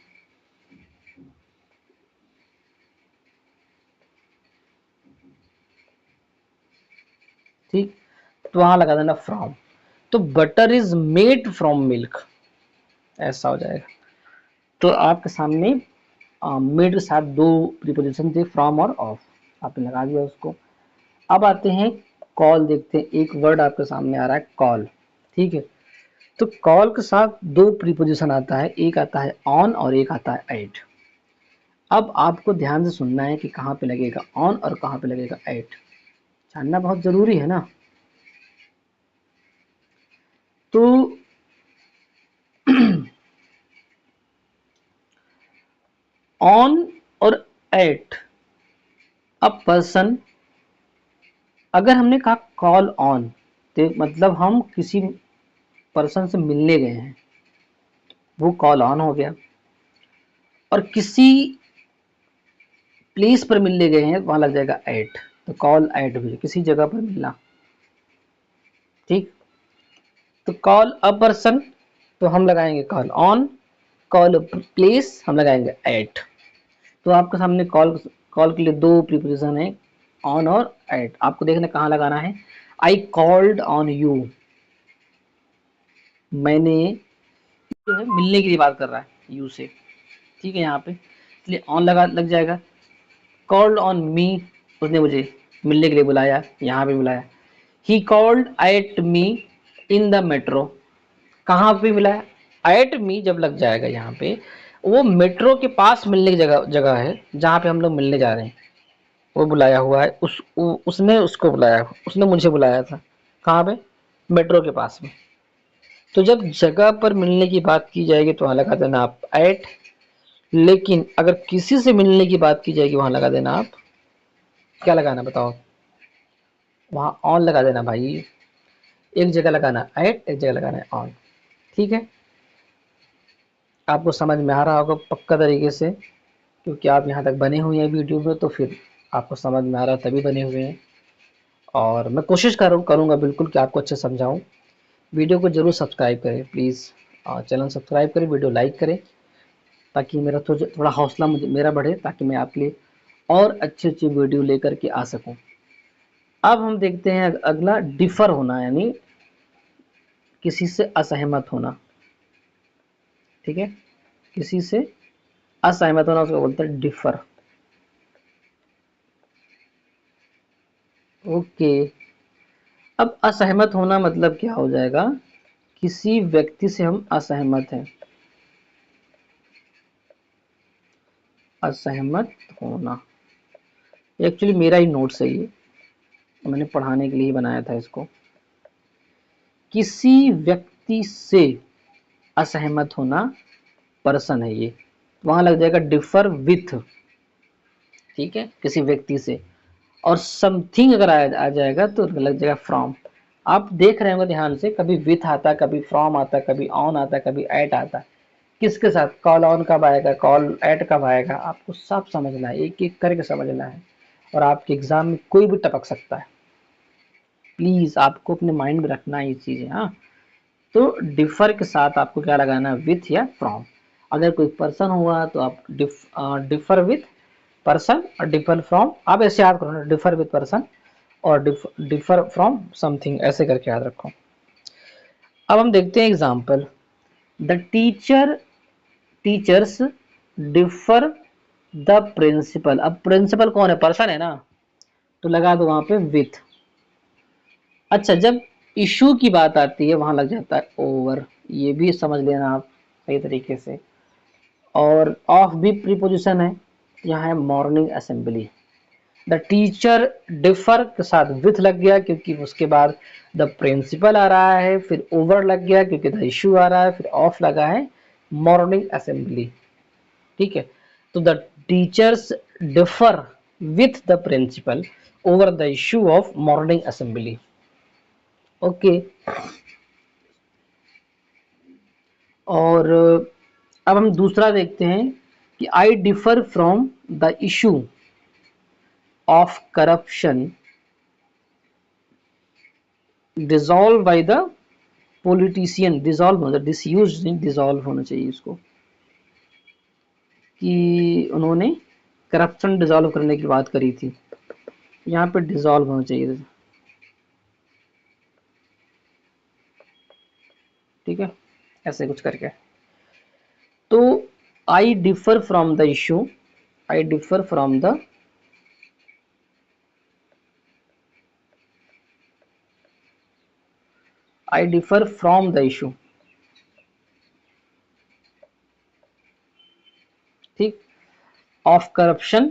ठीक, तो वहां लगा देना फ्रॉम, तो butter is made from milk, ऐसा हो जाएगा। तो आपके सामने मेड के साथ दो प्रीपोजिशन थे फ्रॉम और ऑफ, आपने लगा दिया उसको। अब आते हैं कॉल, देखते हैं, एक वर्ड आपके सामने आ रहा है कॉल। ठीक है, तो कॉल के साथ दो प्रीपोजिशन आता है, एक आता है ऑन और एक आता है एट। अब आपको ध्यान से सुनना है कि कहाँ पे लगेगा ऑन और कहाँ पे लगेगा एट, जानना बहुत जरूरी है ना। तो ऑन और एट अ पर्सन, अगर हमने कहा कॉल ऑन, तो मतलब हम किसी पर्सन से मिलने गए हैं, वो कॉल ऑन हो गया। और किसी प्लेस पर मिलने गए हैं, वहां लग जाएगा एट, तो कॉल एट भी किसी जगह पर मिलना। ठीक, तो कॉल अ पर्सन तो हम लगाएंगे कॉल ऑन, कॉल प्लेस हम लगाएंगे एट। तो आपके सामने कॉल, कॉल के लिए दो प्रीपोजिशन है ऑन और एट, आपको देखना कहाँ लगाना है। आई कॉल्ड ऑन यू, मैंने, जो है मिलने के लिए बात कर रहा है यू से, ठीक है यहाँ पे, इसलिए ऑन लगा लग जाएगा। कॉल्ड ऑन मी, उसने मुझे मिलने के लिए बुलाया, यहाँ पे बुलाया। He called at me in the metro, कहाँ पे बुलाया? एट मी जब लग जाएगा यहाँ पे, वो मेट्रो के पास मिलने की जगह जगह है जहाँ पे हम लोग मिलने जा रहे हैं, वो बुलाया हुआ है, उसने उसको बुलाया, उसने मुझे बुलाया था, कहाँ पे? मेट्रो के पास में। तो जब जगह पर मिलने की बात की जाएगी तो वहां लगा देना आप एट, लेकिन अगर किसी से मिलने की बात की जाएगी वहां लगा देना आप क्या लगाना बताओ, वहां ऑन लगा देना भाई। एक जगह लगाना एट, एक जगह लगाना है ऑन। ठीक है, आपको समझ में आ रहा होगा पक्का तरीके से, क्योंकि आप यहाँ तक बने हुए हैं वीडियो में, तो फिर आपको समझ में आ रहा तभी बने हुए हैं। और मैं कोशिश करूँगा बिल्कुल कि आपको अच्छे समझाऊँ। वीडियो को ज़रूर सब्सक्राइब करें प्लीज़, चैनल सब्सक्राइब करें, वीडियो लाइक करें, ताकि मेरा थोड़ा हौसला मुझे मेरा बढ़े, ताकि मैं आपके लिए और अच्छी अच्छी वीडियो लेकर के आ सकूं। अब हम देखते हैं अगला, डिफर होना, यानी किसी से असहमत होना। ठीक है, किसी से असहमत होना उसको बोलते हैं डिफर। ओके, अब असहमत होना मतलब क्या हो जाएगा, किसी व्यक्ति से हम असहमत हैं, असहमत होना। एक्चुअली मेरा ही नोट्स है ये, मैंने पढ़ाने के लिए ही बनाया था इसको। किसी व्यक्ति से असहमत होना पर्सन है ये, वहां लग जाएगा डिफर विथ। ठीक है, किसी व्यक्ति से, और समथिंग अगर आ जाएगा तो लग जाएगा फ्रॉम। आप देख रहे होंगे ध्यान से, कभी विथ आता है, कभी फ्रॉम आता है, कभी ऑन आता है, कभी एट आता है। किसके साथ, कॉल ऑन कब आएगा, कॉल एट कब आएगा, आपको सब समझना है, एक एक करके समझना है, और आपके एग्जाम में कोई भी टपक सकता है। प्लीज आपको अपने माइंड में रखना है ये चीजें। हाँ, तो डिफर के साथ आपको क्या लगाना है, विथ या फ्रॉम। अगर कोई पर्सन हुआ तो आप डिफर विथ पर्सन, और डिफर फ्रॉम, आप ऐसे याद करो ना, डिफर विथ पर्सन और डिफर फ्रॉम समथिंग, ऐसे करके याद रखो। अब हम देखते हैं example, the teachers differ the principal. अब प्रिंसिपल कौन है, पर्सन है ना, तो लगा दो वहां पे विथ। अच्छा, जब इशू की बात आती है वहां लग जाता है ओवर, ये भी समझ लेना आप सही तरीके से। और ऑफ भी प्रीपोजिशन है, यहाँ है morning assembly. The teacher differ के साथ विथ लग गया क्योंकि उसके बाद द प्रिंसिपल आ रहा है, फिर ओवर लग गया क्योंकि द इशू आ रहा है, फिर ऑफ लगा है मॉर्निंग असेंबली। ठीक है, तो the teachers differ with the principal over the issue of morning assembly. Okay, और अब हम दूसरा देखते हैं कि I differ from the issue of corruption dissolve by the politician. Dissolve मतलब डिसयूज नहीं, डिसॉल्व होना चाहिए इसको, कि उन्होंने करप्शन डिसॉल्व करने की बात करी थी, यहाँ पे डिसॉल्व होना चाहिए। ठीक है, ऐसे कुछ करके। तो आई differ from the issue, I differ from the I differ from the issue। ठीक, of corruption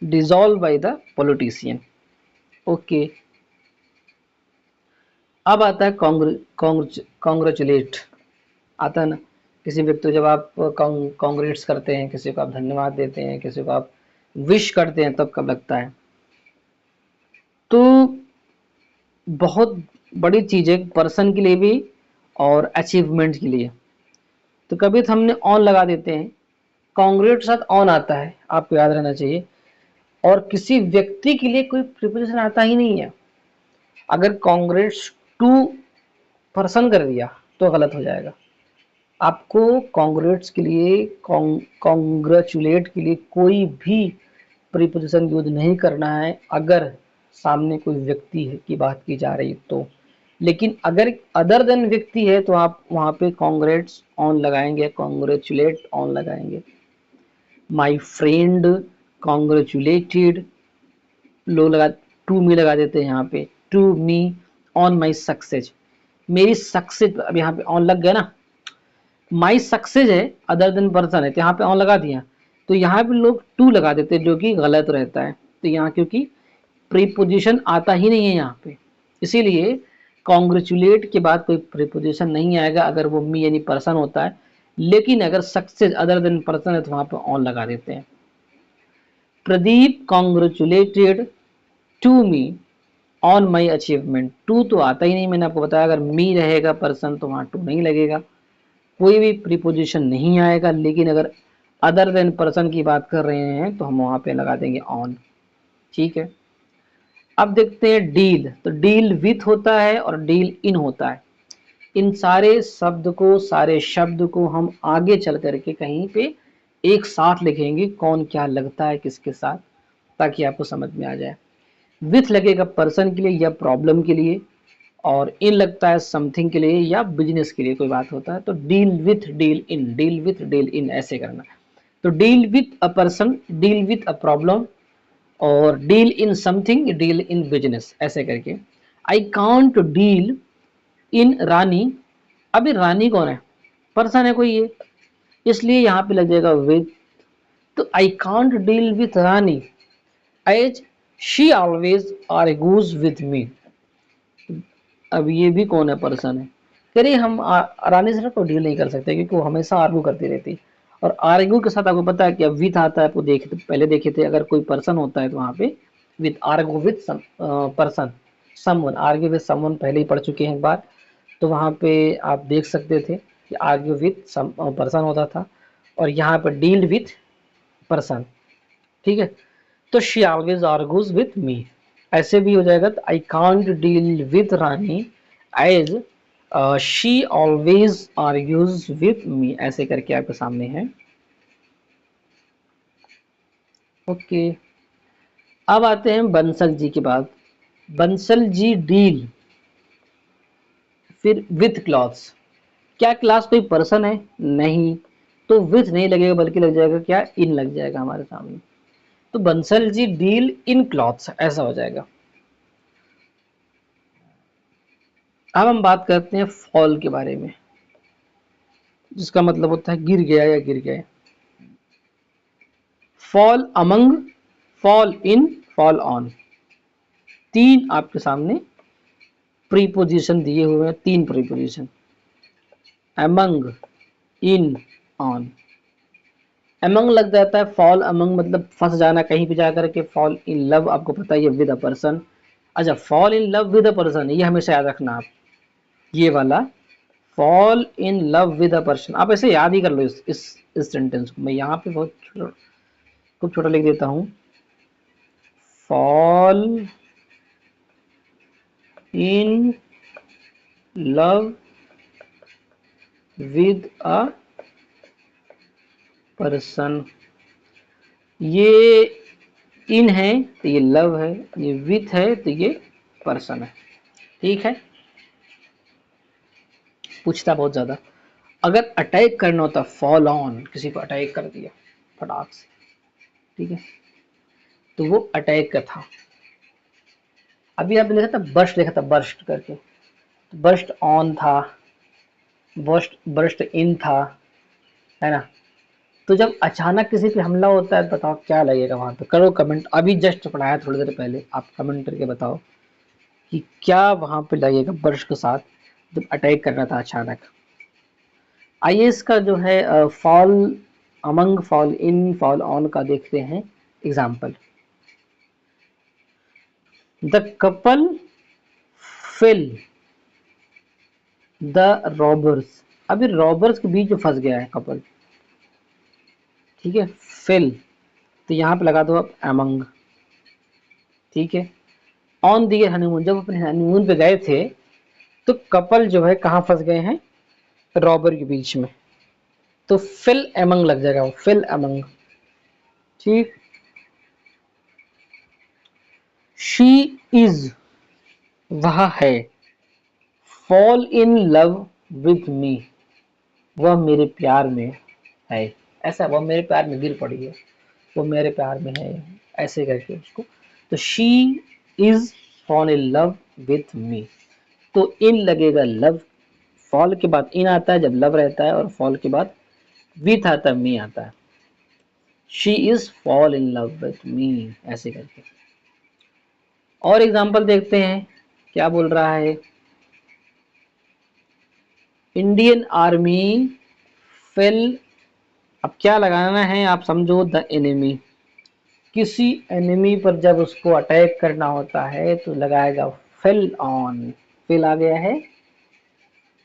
dissolve by the politician. Okay, अब आता है कॉन्ग्रेचुलेट, आता है ना, किसी व्यक्ति को जब आप कॉन्ग्रेट्स करते हैं, किसी को आप धन्यवाद देते हैं, किसी को आप विश करते हैं, तब कब लगता है। तो बहुत बड़ी चीज है पर्सन के लिए भी और अचीवमेंट के लिए। तो कभी तो हमने ऑन लगा देते हैं, कॉन्ग्रेट साथ ऑन आता है, आपको याद रहना चाहिए। और किसी व्यक्ति के लिए कोई प्रिपोजिशन आता ही नहीं है। अगर कॉन्ग्रेट्स टू पर्सन कर दिया तो गलत हो जाएगा। आपको कॉन्ग्रेट्स के लिए, कॉन्ग्रेचुलेट के लिए कोई भी प्रीपोजिशन यूज नहीं करना है अगर सामने कोई व्यक्ति है की बात की जा रही तो। लेकिन अगर अदर देन व्यक्ति है तो आप वहां पे कॉन्ग्रेट्स ऑन लगाएंगे, कॉन्ग्रेचुलेट ऑन लगाएंगे। माई फ्रेंड कॉन्ग्रेचुलेटेड, लोग लगा टू मी लगा देते हैं यहाँ पे, to me on my success, मेरी सक्सेस। अब यहाँ पे ऑन लग गया ना, माई सक्सेस है अदर देन पर्सन है, तो यहाँ पे ऑन लगा दिया, तो यहाँ पे लोग टू लगा देते हैं जो कि गलत रहता है। तो यहाँ क्योंकि प्रीपोजिशन आता ही नहीं है यहाँ पे, इसीलिए कॉन्ग्रेचुलेट के बाद कोई प्रीपोजिशन नहीं आएगा अगर वो मी यानी पर्सन होता है, लेकिन अगर सक्सेस अदर देन पर्सन है तो वहां पे ऑन लगा देते हैं। Pradeep congratulated to me on my achievement. To तो आता ही नहीं, मैंने आपको बताया अगर मी रहेगा पर्सन तो वहां टू नहीं लगेगा, कोई भी प्रीपोजिशन नहीं आएगा, लेकिन अगर अदर देन पर्सन की बात कर रहे हैं तो हम वहां पे लगा देंगे ऑन। ठीक है, अब देखते हैं डील। तो डील विथ होता है और डील इन होता है। इन सारे शब्द को हम आगे चल करके कहीं पे एक साथ लिखेंगे, कौन क्या लगता है किसके साथ, ताकि आपको समझ में आ जाए। विथ लगेगा पर्सन के लिए या प्रॉब्लम के लिए, और इन लगता है समथिंग के लिए या बिजनेस के लिए कोई बात होता है। तो deal with deal in, deal with deal in ऐसे करना। तो deal with a person, deal with a problem, और deal in something, deal in business ऐसे करके। I can't deal in Rani. अभी रानी कौन है, पर्सन है कोई ये, इसलिए यहाँ पे लग जाएगा विथ। तो I can't deal with Rani as she always argues with me. अब ये भी कौन है, पर्सन है। कह रही हम रानी से तो डील नहीं कर सकते क्योंकि वो हमेशा आर्ग्यू करती रहती है। और आर्ग्यू के साथ आपको पता है कि अब विथ आता है, तो देखे पहले देखे थे अगर कोई पर्सन होता है तो वहां पे with, argue with person, someone, argue with someone पहले ही पढ़ चुके हैं एक बार। तो वहां पे आप देख सकते थे कि आर्ग्यू विथ पर्सन होता था, और यहाँ पर डील विथ पर्सन। ठीक है, तो she always argues with me ऐसे भी हो जाएगा। तो I can't deal with Rani as she always argues with me ऐसे करके आपके सामने है। ओके, अब आते हैं बंसल जी के बाद। बंसल जी डील फिर विथ क्लॉथ्स। क्या क्लास कोई पर्सन है, नहीं, तो विथ नहीं लगेगा बल्कि लग जाएगा क्या, इन लग जाएगा हमारे सामने। तो Bansal ji deal in clothes ऐसा हो जाएगा। अब हम बात करते हैं फॉल के बारे में, जिसका मतलब होता है गिर गया या गिर गए। Fall among, fall in, fall on, तीन आपके सामने प्रीपोजिशन दिए हुए हैं, तीन preposition, among, in, on. Among लग जाता है, फॉल अमंग मतलब फंस जाना कहीं पे जाकर के। फॉल इन लव आपको पता ही है विद अ पर्सन। अच्छा, fall in love with a person ये हमेशा याद रखना आप, ये वाला fall in love with a person आप ऐसे याद ही कर लो। इस सेंटेंस को मैं यहाँ पे बहुत खूब छोटा लिख देता हूँ, fall in love with a person. ये इन है तो ये लव है, ये विथ है तो ये पर्सन है। ठीक है, पूछता बहुत ज्यादा। अगर अटैक करना होता, फॉल ऑन, किसी को अटैक कर दिया फटाक से, ठीक है, तो वो अटैक का था। अभी आपने लिखा था बर्स्ट, लिखा था बर्स्ट करके, तो बर्स्ट ऑन था, बर्स्ट बर्स्ट इन था, है ना। तो जब अचानक किसी पे हमला होता है बताओ क्या लगेगा वहां पे, करो कमेंट। अभी जस्ट पढ़ाया थोड़ी देर पहले, आप कमेंट करके बताओ कि क्या वहां पे लगेगा बर्स्ट के साथ जब अटैक करना था अचानक। आइए इसका जो है fall among, fall in, fall on का देखते हैं example. The couple fell the robbers. अभी रॉबर्स के बीच में फंस गया है कपल, ठीक है, फिल, तो यहाँ पे लगा दो आप अमंग। ठीक है, ऑन दिए हनीमून, जब अपने हनीमून पे गए थे तो कपल जो है कहाँ फंस गए हैं, रॉबर के बीच में, तो फिल अमंग लग जाएगा, वो फिल अमंग। ठीक, शी इज, वह है, fall in love with me, वह मेरे प्यार में है। ऐसा, वह मेरे प्यार में गिर पड़ी है, वो मेरे प्यार में है, ऐसे करके उसको। तो she is fall in love with me, तो इन लगेगा लव, फॉल के बाद इन आता है जब लव रहता है, और फॉल के बाद विथ आता है, मी आता है। She is fall in love with me ऐसे करके। और एग्जाम्पल देखते हैं क्या बोल रहा है। इंडियन आर्मी फेल, अब क्या लगाना है आप समझो, द एनिमी, किसी एनिमी पर जब उसको अटैक करना होता है तो लगाएगा फेल ऑन, फेल आ गया है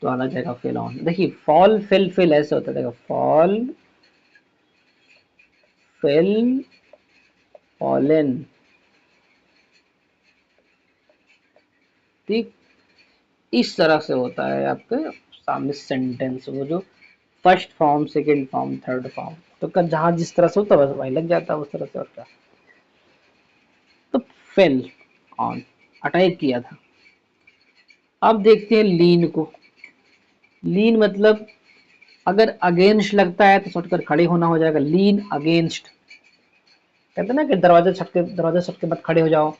तो आना जाएगा फेल ऑन। देखिए फॉल फेल फेल ऐसे होता है, देखो फॉल फेल फॉलन, ठीक इस तरह से होता है आपके सामने सेंटेंस, वो जो first form second form third form, तो जहां जिस तरह से होता है वही लग जाता है उस तरह से होता है। तो फेल ऑन, अटैक किया था। अब देखते हैं लीन को। लीन मतलब अगर अगेंस्ट लगता है तो सटकर खड़े होना हो जाएगा, लीन अगेंस्ट। कहते हैं ना कि दरवाजा सट के मत खड़े हो जाओ,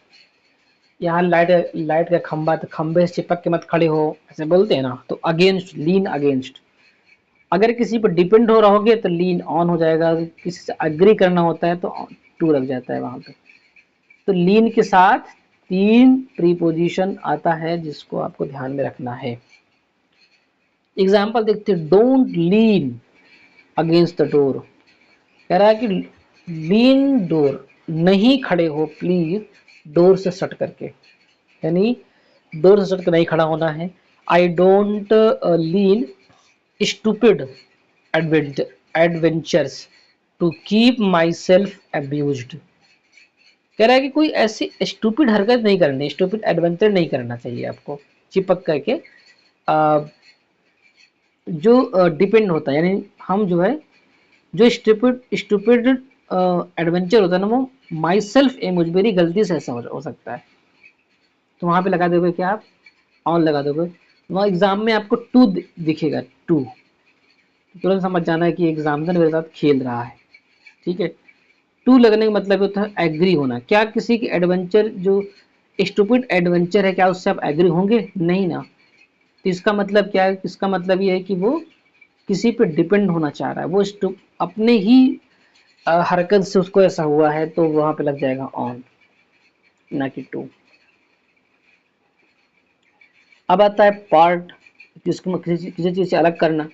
यहाँ लाइट लाइट का खंबा तो खंबे से चिपक के मत खड़े हो, ऐसे बोलते हैं ना, तो अगेंस्ट, लीन अगेंस्ट। अगर किसी पर डिपेंड हो रहोगे तो लीन ऑन हो जाएगा, किसी से अग्री करना होता है तो टू लग जाता है वहां पे। तो लीन के साथ 3 प्रीपोजिशन आता है जिसको आपको ध्यान में रखना है। एग्जाम्पल देखते हैं, don't lean against the door, कह रहा है कि लीन डोर, नहीं खड़े हो प्लीज डोर से सट करके, यानी डोर से सट कर नहीं खड़ा होना है। I don't lean stupid adventures to keep myself abused, कह रहा है कि कोई ऐसी स्टूपिड हरकत नहीं करनी, स्टूपिड एडवेंचर नहीं करना चाहिए आपको चिपक करके, जो डिपेंड होता है, यानी हम जो है जो स्टूपिड स्टूपिड एडवेंचर होता है ना, वो माई सेल्फ ए, मुझ मेरी गलती से ऐसा हो सकता है, तो वहां पे लगा दोगे क्या आप, ऑन लगा दोगे। वहाँ एग्जाम में आपको टू दिखेगा, टू, तुरंत समझ जाना है कि एग्जामिनर मेरे साथ खेल रहा है, ठीक है। टू लगने का मतलब होता है एग्री होना, क्या किसी की एडवेंचर जो स्टूपिड एडवेंचर है क्या उससे आप एग्री होंगे, नहीं ना। तो इसका मतलब क्या है, इसका मतलब ये है कि वो किसी पे डिपेंड होना चाह रहा है, वो अपने ही हरकत से उसको ऐसा हुआ है, तो वहां पे लग जाएगा ऑन, ना कि टू। अब आता है पार्ट, जिसको किसी चीज से अलग करना,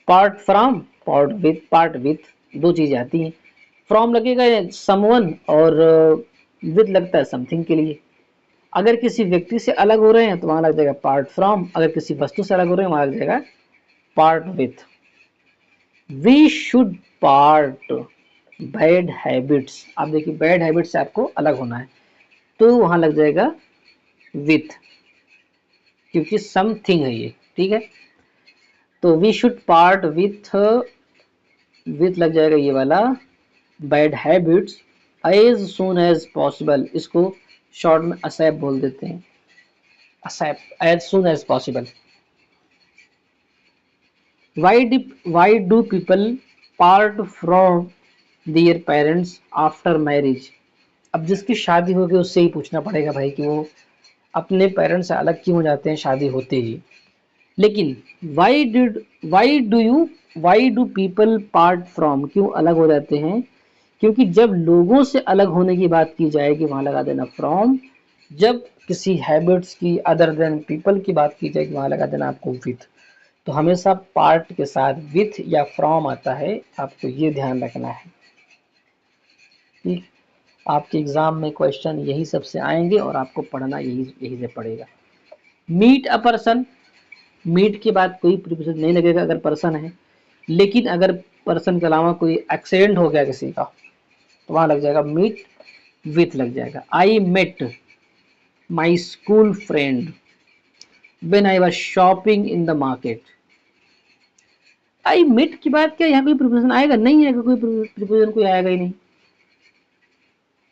पार्ट फ्रॉम, पार्ट विथ, दो चीजें आती हैं। फ्रॉम लगेगा समवन, और विथ लगता है समथिंग के लिए। अगर किसी व्यक्ति से अलग हो रहे हैं तो वहां लग जाएगा पार्ट फ्रॉम, अगर किसी वस्तु से अलग हो रहे हैं वहां लग जाएगा part with. We should part bad habits, आप देखिए बैड हैबिट से आपको अलग होना है तो वहां लग जाएगा विथ, क्योंकि समथिंग है ये, ठीक है। तो वी शुड पार्ट विथ लग जाएगा ये वाला bad habits as soon as possible, इसको शॉर्ट में असैप बोल देते हैं, ASAP, as soon as possible. why do people part from their parents after marriage? अब जिसकी शादी हो गई उससे ही पूछना पड़ेगा भाई कि वो अपने पेरेंट्स से अलग क्यों हो जाते हैं शादी होते ही। लेकिन why do people part from, क्यों अलग हो जाते हैं, क्योंकि जब लोगों से अलग होने की बात की जाएगी वहां लगा देना फ्रॉम, जब किसी हैबिट्स की अदर देन पीपल की बात की जाएगी वहां लगा देना आपको विथ। तो हमेशा पार्ट के साथ विथ या फ्रॉम आता है, आपको ये ध्यान रखना है, ठीक। आपके एग्जाम में क्वेश्चन यही सबसे आएंगे और आपको पढ़ना यही से पड़ेगा। मीट अ पर्सन, मीट के बाद कोई प्रीपोजिशन नहीं लगेगा अगर पर्सन है, लेकिन अगर पर्सन के अलावा कोई एक्सीडेंट हो गया किसी का तो वहां लग जाएगा मीट विथ लग जाएगा। I met my school friend when I was shopping in the market. I met की बात क्या यहाँ कोई प्रीपोजिशन आएगा, नहीं आएगा, कोई प्रीपोजिशन कोई आएगा ही नहीं।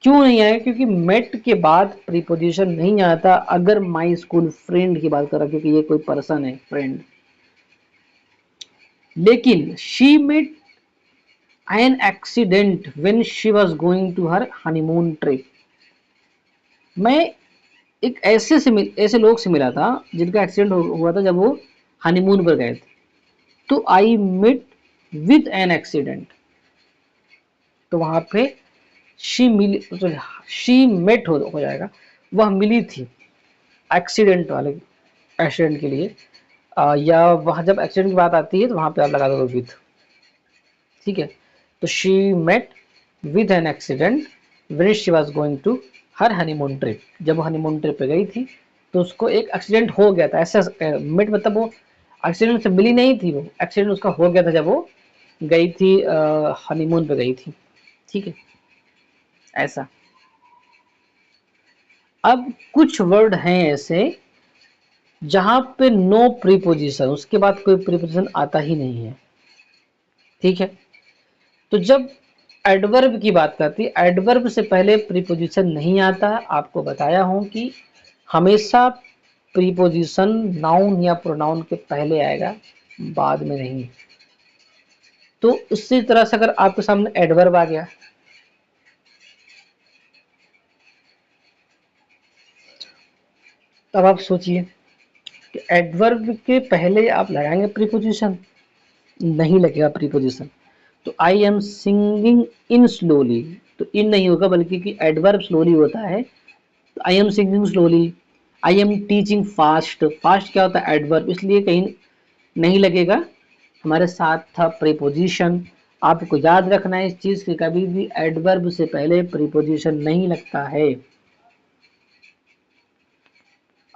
क्यों नहीं आएगा, क्योंकि मेट के बाद प्रीपोजिशन नहीं आता अगर माई स्कूल फ्रेंड की बात कर रहा, क्योंकि ये कोई पर्सन है फ्रेंड। लेकिन she met an accident when she was going to her honeymoon trip, मैं एक ऐसे लोग से मिला था जिनका एक्सीडेंट हुआ था जब वो हनीमून पर गए थे, तो I met with an accident, तो वहां पे शी मिली, तो शी मेट हो जाएगा, वह मिली थी एक्सीडेंट वाले एक्सीडेंट के लिए या वहाँ जब एक्सीडेंट की बात आती है तो वहाँ पे आप लगा दो विथ। ठीक है, तो she met with an accident when she was going to her honeymoon trip. जब वो हनीमून ट्रिप पे गई थी तो उसको एक एक्सीडेंट हो गया था। ऐसा मेट मतलब वो एक्सीडेंट से मिली नहीं थी, वो एक्सीडेंट उसका हो गया था जब वो गई थी हनीमून पे गई थी। ठीक है, ऐसा। अब कुछ वर्ड हैं ऐसे जहां पे नो प्रीपोजिशन, उसके बाद कोई प्रीपोजिशन आता ही नहीं है। ठीक है, तो जब एडवर्ब की बात करती है, एडवर्ब से पहले प्रीपोजिशन नहीं आता। आपको बताया हूं कि हमेशा प्रीपोजिशन नाउन या प्रोनाउन के पहले आएगा, बाद में नहीं। तो उसी तरह से अगर आपके सामने एडवर्ब आ गया, तब आप सोचिए कि एडवर्ब के पहले आप लगाएंगे प्रीपोजिशन, नहीं लगेगा प्रीपोजिशन। तो I am singing in slowly, तो इन नहीं होगा, बल्कि कि एडवर्ब स्लोली होता है। तो I am singing slowly, I am teaching fast, fast क्या होता है एडवर्ब, इसलिए कहीं नहीं लगेगा, हमारे साथ था प्रीपोजिशन। आपको याद रखना है इस चीज की, कभी भी एडवर्ब से पहले प्रीपोजिशन नहीं लगता है।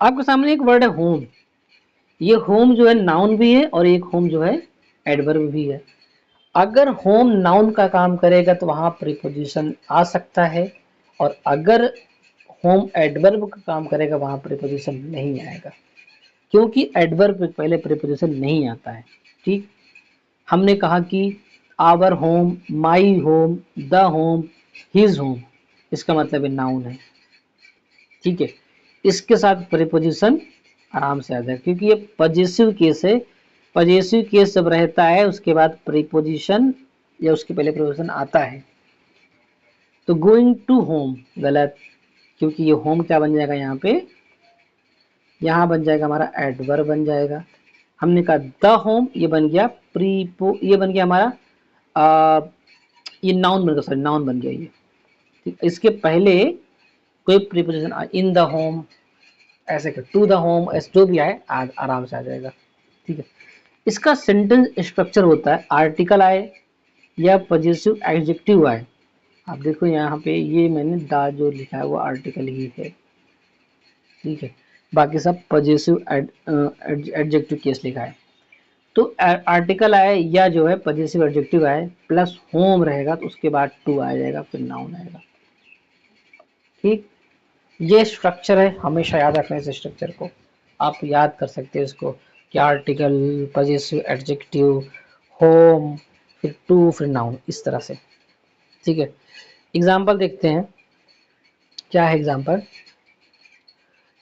आपके सामने एक वर्ड है होम, ये होम जो है नाउन भी है और एक होम जो है एडवर्ब भी है। अगर होम नाउन का काम करेगा तो वहां प्रीपोजिशन आ सकता है, और अगर होम एडवर्ब का काम करेगा वहां प्रीपोजिशन नहीं आएगा, क्योंकि एडवर्ब से पहले प्रीपोजिशन नहीं आता है। ठीक, हमने कहा कि our home, my home, the home, his home, इसका मतलब है नाउन है। ठीक है, इसके साथ प्रीपोजिशन आराम से आ जाए, क्योंकि ये पजेसिव केस है। पजेसिव केस जब रहता है उसके बाद प्रीपोजिशन या उसके पहले प्रीपोजिशन आता है। तो गोइंग टू होम गलत, क्योंकि ये होम क्या बन जाएगा यहाँ पे, यहाँ बन जाएगा हमारा एडवर्ब बन जाएगा। हमने कहा द होम, ये बन गया ये बन गया हमारा ये नाउन बन गया, सॉरी नाउन बन गया ये। ठीक, इसके पहले कोई प्रीपोजिशन इन द होम, ऐसे कर टू द होम, ऐसे जो भी आए आराम से आ जाएगा। ठीक है, इसका सेंटेंस स्ट्रक्चर होता है आर्टिकल आए या पजेसिव एडजेक्टिव आए। आप देखो यहाँ पे ये मैंने दा जो लिखा है वो आर्टिकल ही है। ठीक है, बाकी सब पजेसिव एडजेक्टिव केस लिखा है। तो आर्टिकल आए या जो है पजेसिव एडजेक्टिव आए प्लस होम रहेगा तो उसके बाद टू आ जाएगा, फिर नाउन आएगा। ठीक, ये स्ट्रक्चर है, हमेशा याद रखना इस स्ट्रक्चर को। आप याद कर सकते हैं इसको कि आर्टिकल, पजेसिव एडजेक्टिव, होम, फिर टू, फिर नाउन, इस तरह से। ठीक है, एग्जाम्पल देखते हैं। क्या है एग्जाम्पल,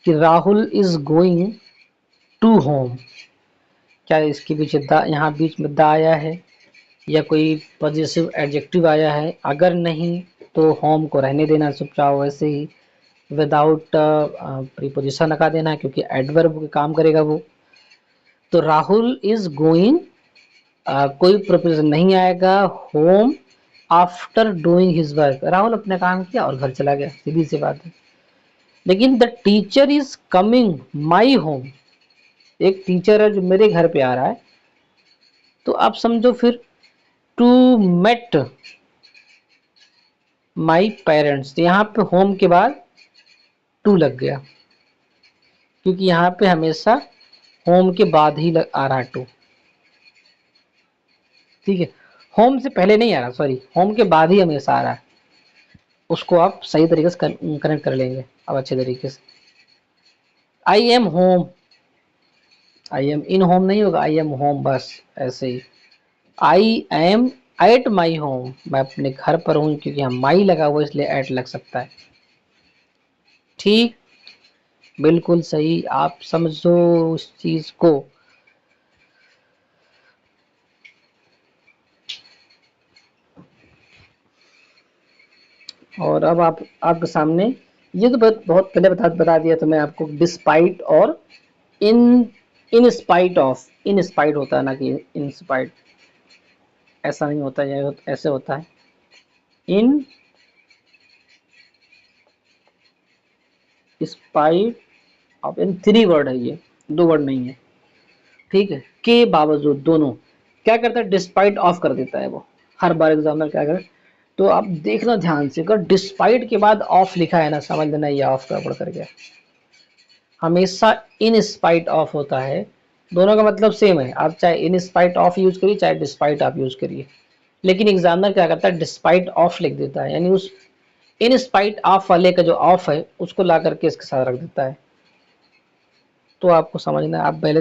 कि Rahul is going to home. क्या इसके पीछे द, यहाँ बीच में द आया है या कोई पॉजिटिव एडजेक्टिव आया है? अगर नहीं तो होम को रहने देना चुपचाप वैसे ही, विदाउट प्रीपोजिशन लगा देना, क्योंकि एडवर्ब का काम करेगा वो। तो राहुल इज गोइंग, कोई प्रीपोजिशन नहीं आएगा, home after doing his work, Rahul अपने काम किया और घर चला गया, सीधी सी बात है। लेकिन the teacher is coming my home, एक टीचर है जो मेरे घर पे आ रहा है, तो आप समझो फिर टू मेट माई पेरेंट्स, यहाँ पे होम के बाद टू लग गया, क्योंकि यहाँ पे हमेशा होम के बाद ही आ रहा है टू। ठीक है, होम से पहले नहीं आ रहा, सॉरी होम के बाद ही हमेशा आ रहा है। उसको आप सही तरीके से कनेक्ट कर लेंगे अब अच्छे तरीके से। I am home, I am in home नहीं होगा, आई एम होम बस ऐसे ही। I am at my home, मैं अपने घर पर हूँ, क्योंकि यहाँ माई लगा हुआ इसलिए एट लग सकता है। ठीक, बिल्कुल सही, आप समझो उस चीज को। और अब आप आपके सामने ये तो बहुत पहले बता दिया तो मैं आपको, डिस्पाइट और in in spite of, in spite होता है ना कि इन स्पाइट, ऐसा नहीं होता है, ऐसे होता है इन spite of. In three word है ये, दो वर्ड नहीं है। ठीक है, के बावजूद, दोनों क्या करता है, डिस्पाइट ऑफ कर देता है वो हर बार एग्जाम्पल क्या करे। तो आप देखना ध्यान से, अगर डिस्पाइट के बाद ऑफ लिखा है ना, समझ लेना ये ऑफ का पढ़ करके, हमेशा इन स्पाइट ऑफ होता है। दोनों का मतलब सेम है, आप चाहे इन स्पाइट ऑफ यूज करिए चाहे डिस्पाइट आप यूज करिए, लेकिन एग्जामिनर क्या करता है, डिस्पाइट ऑफ लिख देता है, यानी उस इन स्पाइट ऑफ वाले का जो ऑफ है उसको ला करके इसके साथ रख देता है। तो आपको समझना है, आप पहले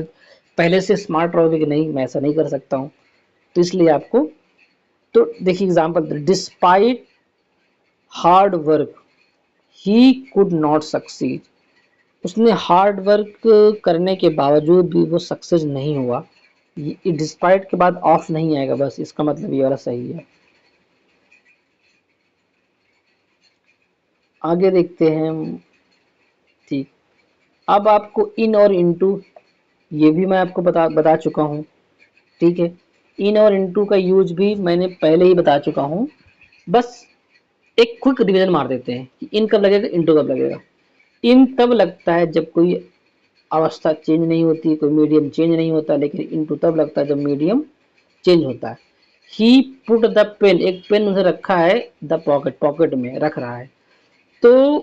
पहले से स्मार्ट रहोगे कि नहीं मैं ऐसा नहीं कर सकता हूँ, तो इसलिए आपको, तो देखिए example, despite hard work he could not succeed, उसने हार्ड वर्क करने के बावजूद भी वो सक्सेस नहीं हुआ। ये डिस्पाइट के बाद ऑफ नहीं आएगा, बस इसका मतलब ये वाला सही है। आगे देखते हैं हम। ठीक, अब आपको इन और इनटू, ये भी मैं आपको बता चुका हूँ। ठीक है, इन और इनटू का यूज भी मैंने पहले ही बता चुका हूँ। बस एक क्विक रिवीजन मार देते हैं कि इन कब लगेगा, इनटू कब लगेगा। इन तब लगता है जब कोई अवस्था चेंज नहीं होती, कोई मीडियम चेंज नहीं होता, लेकिन इनटू तब लगता है जब मीडियम चेंज होता है। ही पुट द पेन, एक पेन उसे रखा है द पॉकेट, पॉकेट में रख रहा है, तो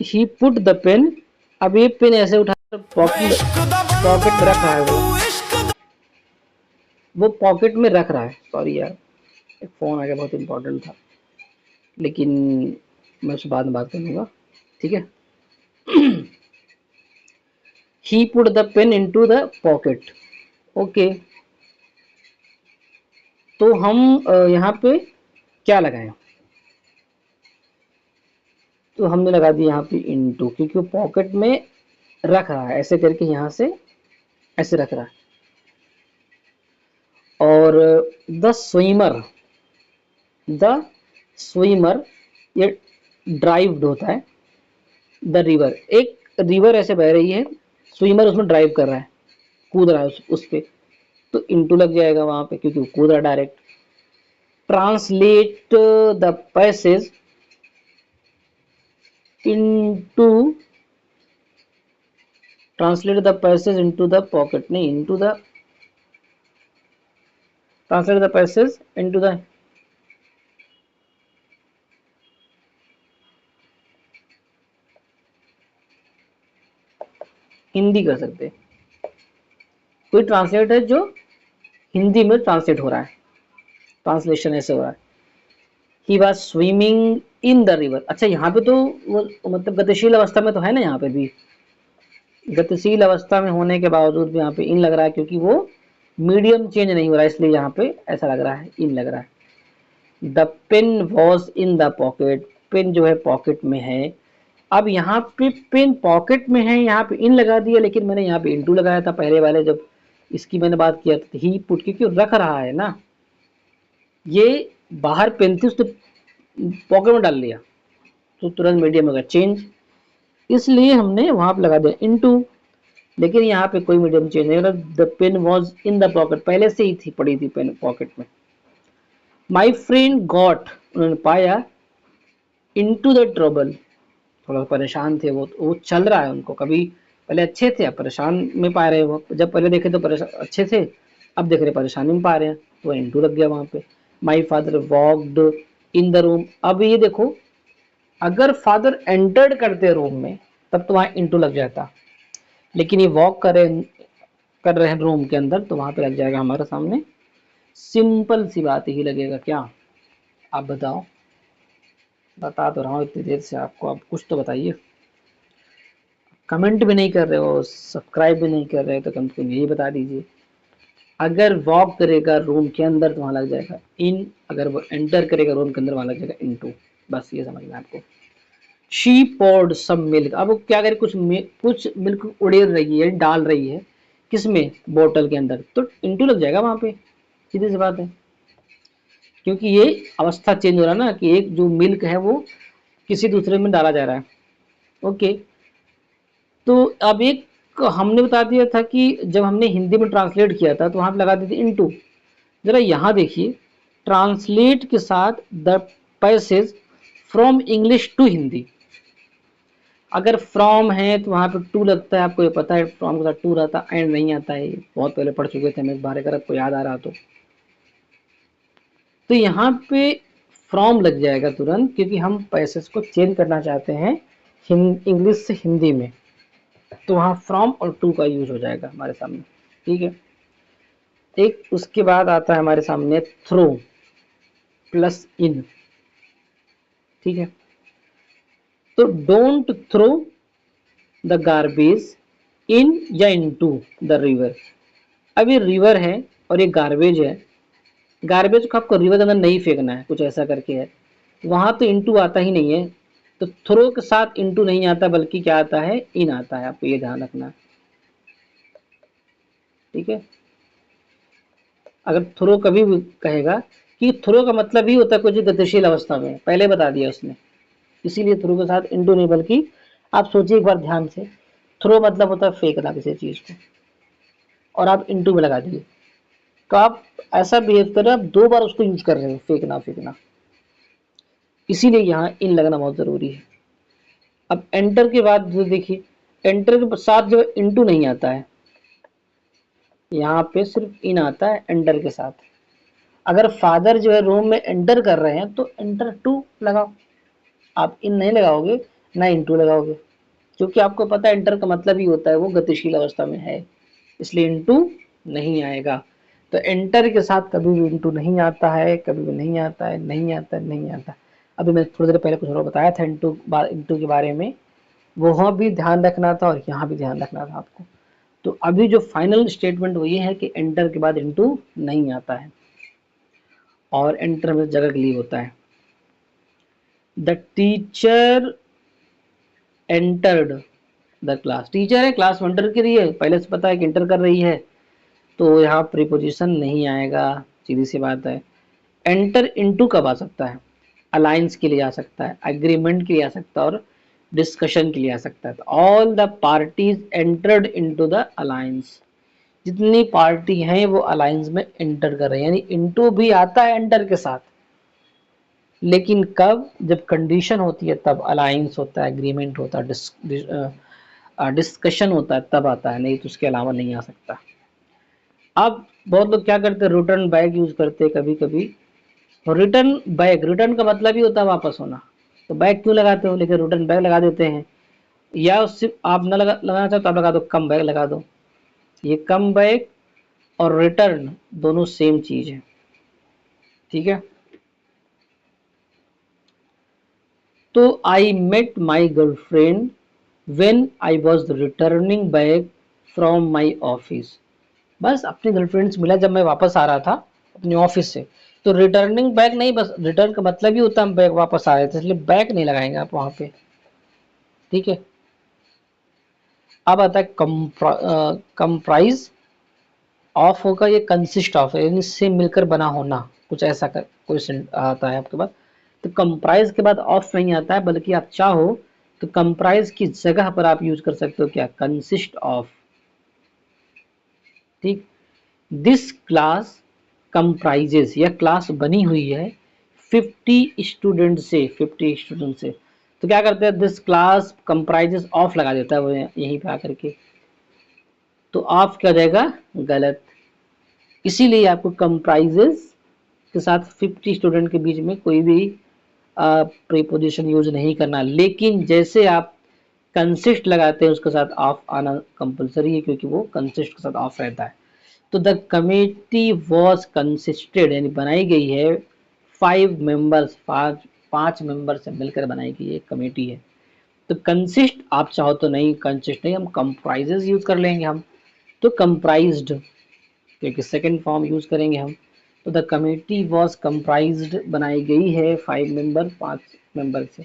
ही पुट द पेन, अब ये पेन ऐसे उठा पॉकेट पॉकेट में रख रहा है, वो पॉकेट में रख रहा है। सॉरी यार, एक फ़ोन आ गया बहुत इंपॉर्टेंट था, लेकिन मैं उससे बाद में बात कर लूँगा। ठीक है, he put the pen into the pocket. Okay, तो हम यहाँ पे क्या लगाएं, तो हमने लगा दिया यहाँ पे इनटू, क्योंकि वो पॉकेट में रख रहा है, ऐसे करके यहाँ से ऐसे रख रहा है। और द स्विमर, द स्विमर ये ड्राइव्ड होता है, द रिवर, एक रिवर ऐसे बह रही है, स्विमर उसमें ड्राइव कर रहा है, कूद रहा है उस पे, तो इनटू लग जाएगा वहां पे क्योंकि वो कूद रहा direct. Translate the passage into, translate the passage into the pocket, नहीं into the, translate the passage into the, Hindi कर सकते, कोई ट्रांसलेट है जो हिंदी में ट्रांसलेट हो रहा है, ट्रांसलेशन ऐसे हो रहा है। He was swimming in the river, अच्छा यहाँ पे तो वो मतलब गतिशील अवस्था में तो है ना, यहाँ पे भी गतिशील अवस्था में होने के बावजूद भी यहाँ पे इन लग रहा है, क्योंकि वो मीडियम चेंज नहीं हो रहा है, इसलिए यहाँ पे ऐसा लग रहा है, इन लग रहा है। The pen was in the pocket, pen जो है पॉकेट में है। अब यहाँ पे पेन पॉकेट में है, यहाँ पे इन लगा दिया, लेकिन मैंने यहाँ पे इनटू लगाया था पहले वाले जब इसकी मैंने बात किया था, ही पुट, क्योंकि रख रहा है ना, ये बाहर पेन थी उसने पॉकेट में डाल लिया, तो तुरंत मीडियम हो गया चेंज, इसलिए हमने वहां पे लगा दिया इनटू। लेकिन यहाँ पे कोई मीडियम चेंज नहीं हो रहा, the pen was in the pocket पहले से ही थी, पड़ी थी पेन पॉकेट में। माई फ्रेंड गॉट, उन्होंने पाया, इनटू द ट्रबल, थोड़ा परेशान थे वो चल रहा है उनको, कभी पहले अच्छे थे अब परेशान में पा रहे हैं, वो जब पहले देखे तो परेशान अच्छे थे, अब देख रहे परेशानी में पा रहे हैं, तो इनटू लग गया वहां पे। My father walked in the room, अब ये देखो, अगर फादर एंटर्ड करते रूम में तब तो वहां इनटू लग जाता, लेकिन ये वॉक कर रहे हैं रूम के अंदर, तो वहां पे लग जाएगा हमारे सामने, सिंपल सी बात ही लगेगा। क्या आप बताओ, बता तो रहा हूँ इतनी देर से आपको, आप कुछ तो बताइए। कमेंट भी नहीं कर रहे हो, सब्सक्राइब भी नहीं कर रहे हो, तो कम से कम यही बता दीजिए। अगर वॉक करेगा रूम के अंदर तो वहां लग जाएगा इन, अगर वो एंटर करेगा रूम के अंदर वहां लग जाएगा इनटू, बस ये समझना है आपको। शी पोर्ड सम मिल्क, अब वो क्या करे, कुछ मिल्क उड़ेल रही है, डाल रही है, किसमें, बोतल के अंदर, तो इनटू लग जाएगा वहां पे, सीधी सी बात है, क्योंकि ये अवस्था चेंज हो रहा है ना, कि एक जो मिल्क है वो किसी दूसरे में डाला जा रहा है। ओके, तो अब एक हमने बता दिया था कि जब हमने हिंदी में ट्रांसलेट किया था तो वहां पे लगा देते इनटू, जरा यहाँ देखिए, ट्रांसलेट के साथ the passage from English to Hindi, अगर फ्रॉम है तो वहाँ पे टू लगता है, आपको ये पता है फ्रॉम के साथ टू रहता है, एंड नहीं आता है, बहुत पहले पढ़ चुके थे हम इस बारे, अगर आपको याद आ रहा तो यहाँ पे फ्रॉम लग जाएगा तुरंत, क्योंकि हम पैसेज को चेंज करना चाहते हैं इंग्लिश से हिंदी में, तो वहाँ फ्रॉम और टू का यूज हो जाएगा हमारे सामने। ठीक है, एक उसके बाद आता है हमारे सामने थ्रो प्लस इन। ठीक है, तो don't throw the garbage in या इनटू द रिवर। अब ये रिवर है और ये गार्बेज है, गार्बेज को आपको रिवर के अंदर नहीं फेंकना है, कुछ ऐसा करके है, वहां तो इंटू आता ही नहीं है, तो थ्रो के साथ इंटू नहीं आता, बल्कि क्या आता है, इन आता है, आपको ये ध्यान रखना है। ठीक है, अगर थ्रो कभी भी कहेगा कि थ्रो का मतलब ही होता है कुछ गतिशील अवस्था में, पहले बता दिया उसने, इसीलिए थ्रो के साथ इंटू नहीं, बल्कि आप सोचिए एक बार ध्यान से, थ्रो मतलब होता है फेंकना किसी चीज को, और आप इंटू में लगा दिए, तो आप ऐसा बिहेव कर रहे हो, आप दो बार उसको यूज कर रहे हो, फेंकना फेंकना, इसीलिए यहाँ इन लगना बहुत जरूरी है। अब एंटर के बाद जो देखिए, एंटर के साथ जो इंटू नहीं आता है, यहाँ पे सिर्फ इन आता है एंटर के साथ। अगर फादर जो है रूम में एंटर कर रहे हैं तो एंटर टू लगाओ, आप इन नहीं लगाओगे, ना इंटू लगाओगे, क्योंकि आपको पता है एंटर का मतलब ही होता है वो गतिशील अवस्था में है, इसलिए इंटू नहीं आएगा। तो एंटर के साथ कभी भी इंटू नहीं आता है, कभी भी नहीं आता है, नहीं आता है, नहीं आता। अभी मैं थोड़ी देर पहले कुछ और बताया था इंटू के बारे में, वहाँ भी ध्यान रखना था और यहाँ भी ध्यान रखना था आपको। तो अभी जो फाइनल स्टेटमेंट वो ये है कि एंटर के बाद इंटू नहीं आता है, और एंटर में जगह के लिए होता है। The teacher entered the class, teacher है, क्लास में एंटर करी है, पहले से पता है कि एंटर कर रही है, तो यहाँ प्रीपोजिशन नहीं आएगा, सीधी सी बात है। एंटर इनटू कब आ सकता है, अलायंस के लिए आ सकता है, एग्रीमेंट के लिए आ सकता है, और डिस्कशन के लिए आ सकता है। तो all the parties entered into the alliance, जितनी पार्टी हैं वो अलायंस में एंटर कर रही है, यानी इनटू भी आता है एंटर के साथ, लेकिन कब, जब कंडीशन होती है तब, अलायंस होता है, एग्रीमेंट होता है, डिस्कशन होता है, तब आता है, नहीं तो उसके अलावा नहीं आ सकता। अब बहुत लोग क्या करते हैं, रिटर्न बैक यूज करते हैं कभी कभी। रिटर्न बैक, रिटर्न का मतलब ही होता है वापस होना, तो बैक क्यों लगाते हो, लेकिन रिटर्न बैक लगा देते हैं, या उससे आप न लगाना चाहो तो आप लगा दो, कम बैक लगा दो। ये कम बैक और रिटर्न दोनों सेम चीज है। ठीक है, तो I met my girlfriend when I was returning back from my office. बस अपनी गर्लफ्रेंड से मिला जब मैं वापस आ रहा था अपने ऑफिस से। तो रिटर्निंग बैक नहीं, बस रिटर्न का मतलब ही होता है हम बैक वापस आ रहे थे, इसलिए बैक नहीं लगाएंगे आप वहां पे। ठीक है, अब आता है कंप्राइज ऑफ होगा, ये कंसिस्ट ऑफ है, यानी इससे मिलकर बना होना, कुछ ऐसा कर क्वेश्चन आता है आपके पास। तो कंप्राइज के बाद ऑफ नहीं आता है, बल्कि आप चाहो तो कंप्राइज की जगह पर आप यूज कर सकते हो क्या, कंसिस्ट ऑफ। ठीक, दिस क्लास कंप्राइजेस, यह क्लास बनी हुई है 50 स्टूडेंट से, 50 स्टूडेंट से। तो क्या करते हैं, दिस क्लास कंप्राइजेस ऑफ लगा देता है वो यहीं पे आकर के, तो ऑफ क्या जाएगा, गलत। इसीलिए आपको कंप्राइजेस के साथ 50 स्टूडेंट के बीच में कोई भी प्रीपोजिशन यूज नहीं करना, लेकिन जैसे आप कंसिस्ट लगाते हैं उसके साथ ऑफ आना कंपलसरी है, क्योंकि वो कंसिस्ट के साथ ऑफ रहता है। तो द कमेटी वॉज कंसिस्टेड, यानी बनाई गई है 5 मेंबर्स, पांच मेंबर से मिलकर बनाई गई एक कमेटी है। तो कंसिस्ट आप चाहो तो नहीं, कंसिस्ट नहीं, हम कंप्राइजेस यूज कर लेंगे हम, तो कंप्राइज्ड, क्योंकि सेकेंड फॉर्म यूज करेंगे हम। तो द कमेटी वॉज कंप्राइज्ड, बनाई गई है 5 मेंबर, 5 मेंबर से।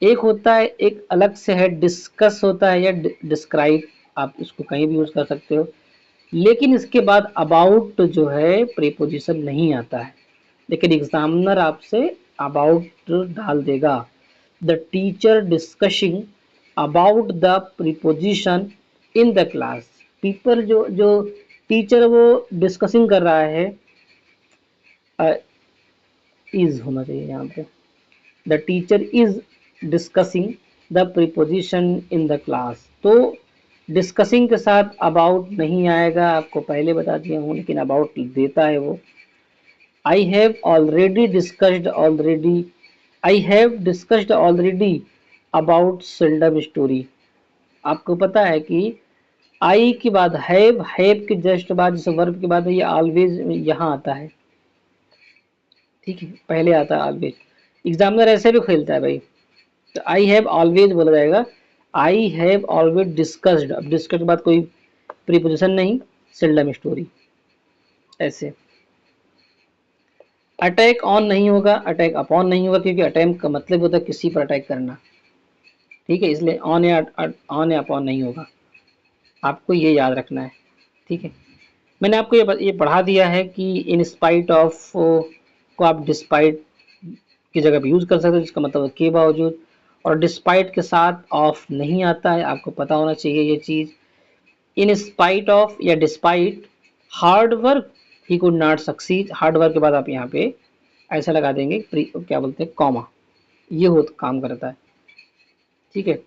एक होता है, एक अलग से है डिस्कस होता है, या डिस्क्राइब, आप इसको कहीं भी यूज कर सकते हो, लेकिन इसके बाद अबाउट जो है प्रीपोजिशन नहीं आता है, लेकिन एग्जामिनर आपसे अबाउट डाल देगा। The teacher discussing about the preposition in the class, पीपर जो जो टीचर वो डिस्कसिंग कर रहा है, इज होना चाहिए यहाँ पे, the teacher is discussing the preposition in the class. तो डिस्कसिंग के साथ अबाउट नहीं आएगा, आपको पहले बता दिया हूँ, लेकिन अबाउट देता है वो। I have already discussed already, I have discussed already about seldom story. आपको पता है कि आई के बाद हैव के जस्ट बाद जिस वर्ब के बाद ये ऑलवेज यहाँ आता है, ठीक है, पहले आता है ऑलवेज। एग्जामिनर ऐसे भी खेलता है भाई, तो आई हैव ऑलवेज बोला जाएगा, आई हैव ऑलवेज डिस्कस्ड। अब डिस्कस के बाद कोई प्रीपोजिशन नहीं, सेल्डम स्टोरी ऐसे। अटैक ऑन नहीं होगा, अटैक अपॉन नहीं होगा, क्योंकि अटैक का मतलब होता है किसी पर अटैक करना, ठीक है, इसलिए ऑन या अपॉन नहीं होगा, आपको ये याद रखना है, ठीक है। मैंने आपको ये पढ़ा दिया है कि इन स्पाइट ऑफ को आप डिस्पाइट की जगह पे यूज कर सकते हो, जिसका मतलब के बावजूद, और डिस्पाइट के साथ ऑफ नहीं आता है, आपको पता होना चाहिए ये चीज। इन स्पाइट ऑफ या despite hard work he could not succeed, hard work के बाद आप यहाँ पे ऐसा लगा देंगे, क्या बोलते हैं, कॉमा, ये हो काम करता है, ठीक है।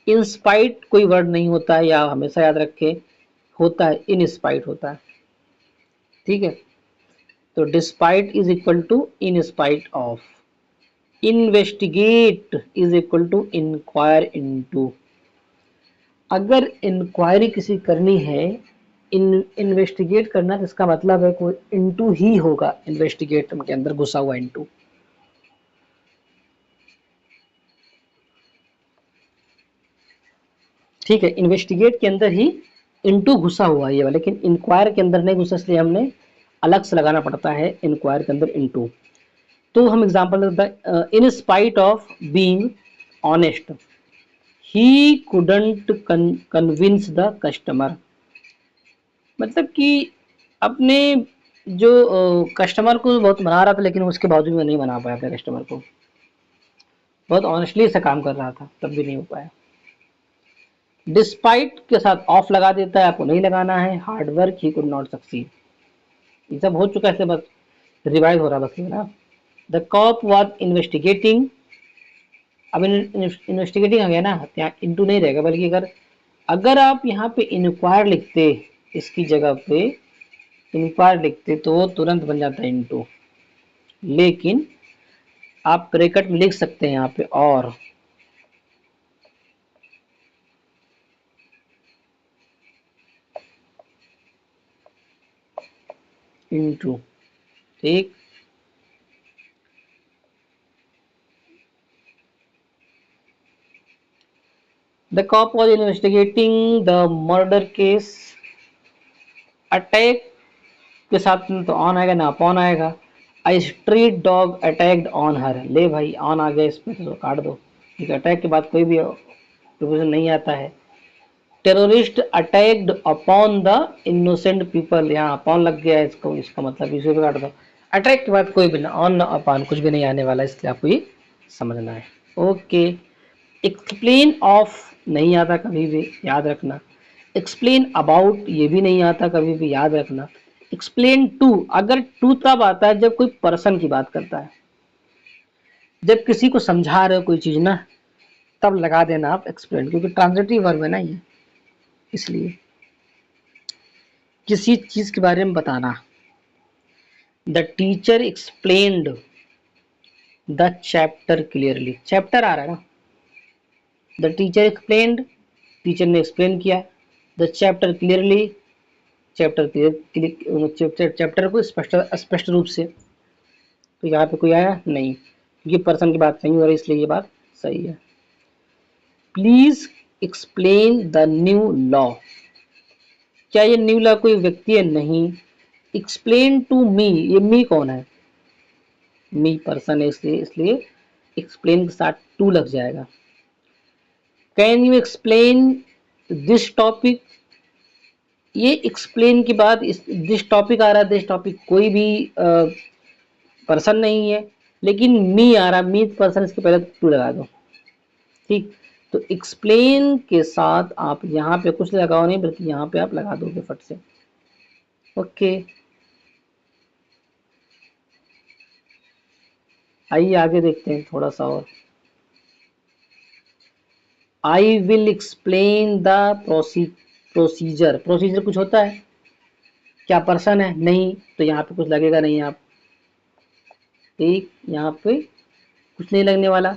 इन स्पाइट कोई वर्ड नहीं होता है, या हमेशा याद रखे, होता है इन स्पाइट होता है, ठीक है। तो despite is equal to in spite of. Investigate is equal to inquire into. अगर इंक्वायरी किसी करनी है, इन्वेस्टिगेट करना, तो इसका मतलब है कोई इनटू ही होगा, इन्वेस्टिगेट के अंदर घुसा हुआ इनटू, ठीक है। इन्वेस्टिगेट के अंदर ही इनटू घुसा हुआ ये वाला, लेकिन इंक्वायर के अंदर नहीं घुसा, इसलिए हमने अलग से लगाना पड़ता है इंक्वायर के अंदर इनटू। तो हम एग्जांपल देते हैं, इन spite of being honest he couldn't convince the customer. मतलब कि अपने जो कस्टमर को बहुत मना रहा था, लेकिन उसके बावजूद में नहीं मना पाया अपने कस्टमर को, बहुत ऑनेस्टली से काम कर रहा था, तब भी नहीं हो पाया। डिस्पाइट के साथ ऑफ लगा देता है, आपको नहीं लगाना है। Hard work he could not succeed, ये सब हो चुका है, बस रिवाइज हो रहा बस ये ना। द कॉप वॉज इन्वेस्टिगेटिंग, अब इन्वेस्टिगेटिंग आ गया ना, यहाँ इंटू नहीं रहेगा, बल्कि अगर अगर आप यहाँ पे इंक्वायर लिखते, इसकी जगह पे इंक्वायर लिखते तो वो तुरंत बन जाता है इंटू, लेकिन आप ब्रैकेट में लिख सकते हैं यहाँ पे और, इंटू, ठीक। The cop was investigating the murder case, attack के साथ तो ऑन आएगा ना अपॉन आएगा। I street dog attacked on her, ले भाई ऑन आ गया, इसमें तो काट दो, क्योंकि अटैक के बाद कोई भी प्रिपोजिशन नहीं आता है। Terrorist attacked upon the innocent people, यहाँ अपॉन लग गया है, इसको, इसका मतलब इसे भी काट दो। अटैक के बाद कोई भी ना ऑन ना अपॉन कुछ भी नहीं आने वाला, इसलिए आपको ये समझना है, ओके। एक्सप्लेन ऑफ नहीं आता कभी भी, याद रखना। एक्सप्लेन अबाउट ये भी नहीं आता कभी भी, याद रखना। एक्सप्लेन टू, अगर टू तब आता है जब कोई पर्सन की बात करता है, जब किसी को समझा रहे हो कोई चीज ना, तब लगा देना आप एक्सप्लेन, क्योंकि ट्रांजिटिव वर्ब है ना ये, इसलिए किसी चीज के बारे में बताना। The teacher explained the chapter clearly, chapter आ रहा है ना, द टीचर एक्सप्लेन्ड, टीचर ने एक्सप्लेन किया, the chapter clearly, chapter chapter को स्पष्ट स्पष्ट रूप से। तो यहाँ पे कोई आया नहीं, क्योंकि पर्सन की बात नहीं हो रही, इसलिए ये बात सही है। Please explain the new law, क्या ये न्यू लॉ कोई व्यक्ति है? नहीं। एक्सप्लेन टू मी, ये मी कौन है? मी पर्सन है, इसलिए एक्सप्लेन के साथ टू लग जाएगा। Can you explain this topic, ये एक्सप्लेन के बाद दिस टॉपिक आ रहा है, दिस टॉपिक कोई भी पर्सन नहीं है, लेकिन मी आ रहा, मी पर्सन, इसके पहले टू लगा दो, ठीक। तो एक्सप्लेन के साथ आप यहाँ पे कुछ लगाओ नहीं, बल्कि यहाँ पे आप लगा दोगे फट से, ओके। आइए आगे देखते हैं थोड़ा सा और। I will explain the procedure. Procedure कुछ होता है क्या, पर्सन है नहीं, तो यहाँ पे कुछ लगेगा नहीं आप, ठीक, यहाँ पे कुछ नहीं लगने वाला।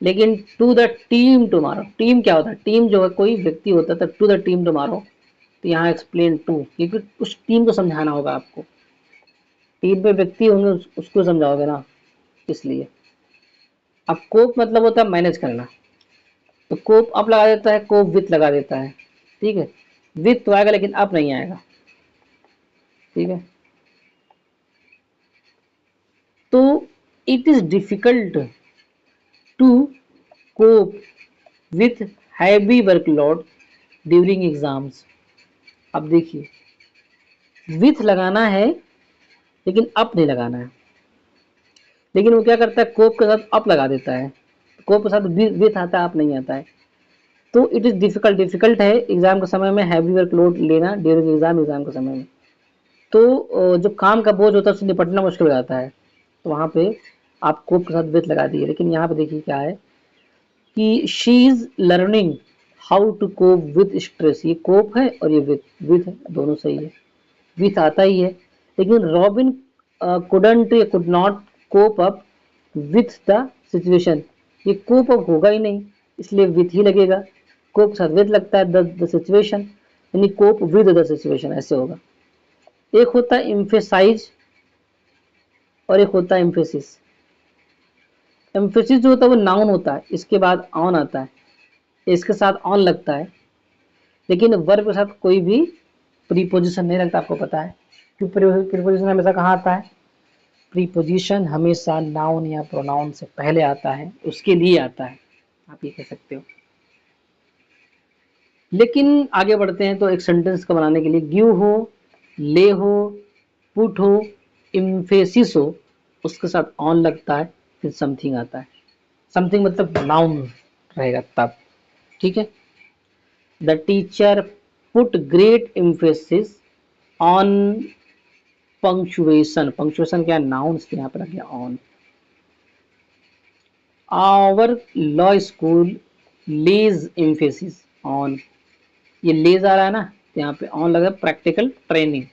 लेकिन to the team tomorrow, team क्या होता है, टीम जो है कोई व्यक्ति होता है, तो टू द टीम टुमारो, तो यहाँ एक्सप्लेन टू, क्योंकि उस टीम को समझाना होगा आपको, टीम पे व्यक्ति होंगे उसको समझाओगे ना, इसलिए। अब कोप मतलब होता है मैनेज करना, तो कोप अप लगा देता है, कोप विथ लगा देता है, ठीक है, विथ तो आएगा लेकिन अप नहीं आएगा, ठीक है। तो it is difficult to cope with heavy workload during exams. अब देखिए विथ लगाना है लेकिन अप नहीं लगाना है, लेकिन वो क्या करता है कोप के साथ अप लगा देता है, कोप के साथ विथ आता है, अप नहीं आता है। तो इट इज डिफिकल्ट, डिफिकल्ट है एग्जाम के समय में हैवी वर्कलोड लेना ड्यूरिंग एग्जाम, एग्जाम के समय में। तो जो काम का बोझ होता है उससे निपटना मुश्किल हो जाता है, तो वहाँ पे आप कोप के साथ विथ लगा दिए। लेकिन यहाँ पे देखिए क्या है कि she is learning how to cope with stress, ये कोप है और ये विथ है, दोनों सही है, विथ आता ही है। लेकिन रॉबिन कुडंट या could not cope up with the situation, ये कोप अप होगा ही नहीं, इसलिए विथ ही लगेगा, कोप के साथ विथ लगता है, द सिचुएशन, यानी कोप विद द सिचुएशन, ऐसे होगा। एक होता है एम्फेसाइज और एक होता है एम्फेसिस। एम्फेसिस जो होता है वो नाउन होता है, इसके बाद ऑन आता है, इसके साथ ऑन लगता है, लेकिन वर्ब के साथ कोई भी प्रीपोजिशन नहीं लगता, आपको पता है। प्रीपोजिशन हमेशा कहाँ आता है, प्रीपोजिशन हमेशा नाउन या प्रोनाउन से पहले आता है, उसके लिए आता है, आप ये कह सकते हो। लेकिन आगे बढ़ते हैं तो एक सेंटेंस का बनाने के लिए गिव हो, ले हो, पुट हो, इम्फेसिस हो, उसके साथ ऑन लगता है, फिर समथिंग आता है, समथिंग मतलब नाउन रहेगा तब, ठीक है। The teacher put great emphasis on punctuation, punctuation क्या नाउन, इसके यहाँ पर रख गया on. Our law school lays emphasis on, ये लेज आ रहा है ना, तो यहाँ पे ऑन लगा प्रैक्टिकल ट्रेनिंग,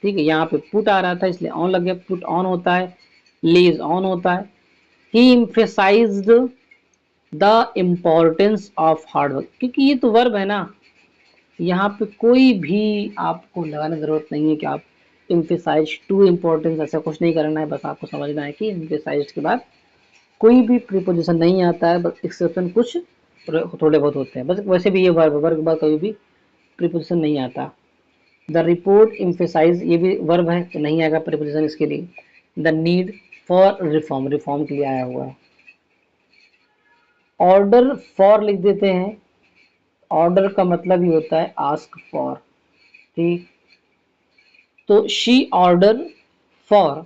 ठीक है। यहाँ पे पुट आ रहा था इसलिए ऑन लग गया, पुट ऑन होता है, लेज ऑन होता है। He emphasized the importance of hard work, क्योंकि ये तो वर्ब है ना, यहाँ पे कोई भी आपको लगाने की जरूरत नहीं है कि आप एम्फेसाइज टू इम्पोर्टेंस, ऐसा कुछ नहीं करना है, बस आपको समझना है कि एम्फेसाइज के बाद कोई भी प्रीपोजिशन नहीं आता है, बस एक्सेप्शन कुछ थोड़े बहुत होते हैं, बस वैसे भी ये वर्ब, वर्ब के बाद कभी भी प्रीपोजिशन नहीं आता। द रिपोर्ट एम्फेसाइज, ये भी वर्ब है तो नहीं आएगा प्रीपोजिशन इसके लिए। The need for reform, reform के लिए आया हुआ है। ऑर्डर फॉर लिख देते हैं, ऑर्डर का मतलब ही होता है आस्क फॉर, ठीक। तो शी ऑर्डर फॉर,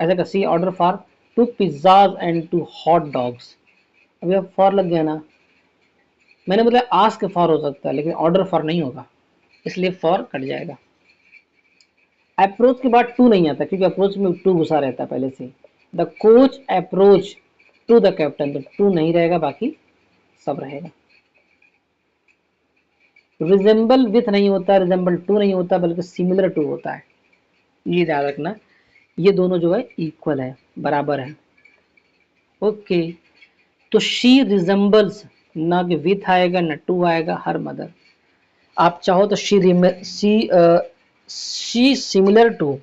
ऐसा का सी order for two pizzas and two hot dogs, अभी अब फॉर लग गया ना, मैंने बोला आस्क फॉर हो सकता है लेकिन ऑर्डर फॉर नहीं होगा, इसलिए फॉर कट जाएगा। अप्रोच के बाद टू नहीं आता क्योंकि अप्रोच में टू घुसा रहता है पहले से। The coach approach to the captain, तो टू नहीं रहेगा, बाकी सब रहेगा। रिजेंबल विथ नहीं होता, रिजेंबल टू नहीं होता, बल्कि सिमिलर टू होता है, ये याद रखना, ये दोनों जो है इक्वल है, बराबर है, ओके। तो शी रिजेंबल्स, ना कि विथ आएगा ना टू आएगा, हर मदर। आप चाहो तो शी सिमिलर टू,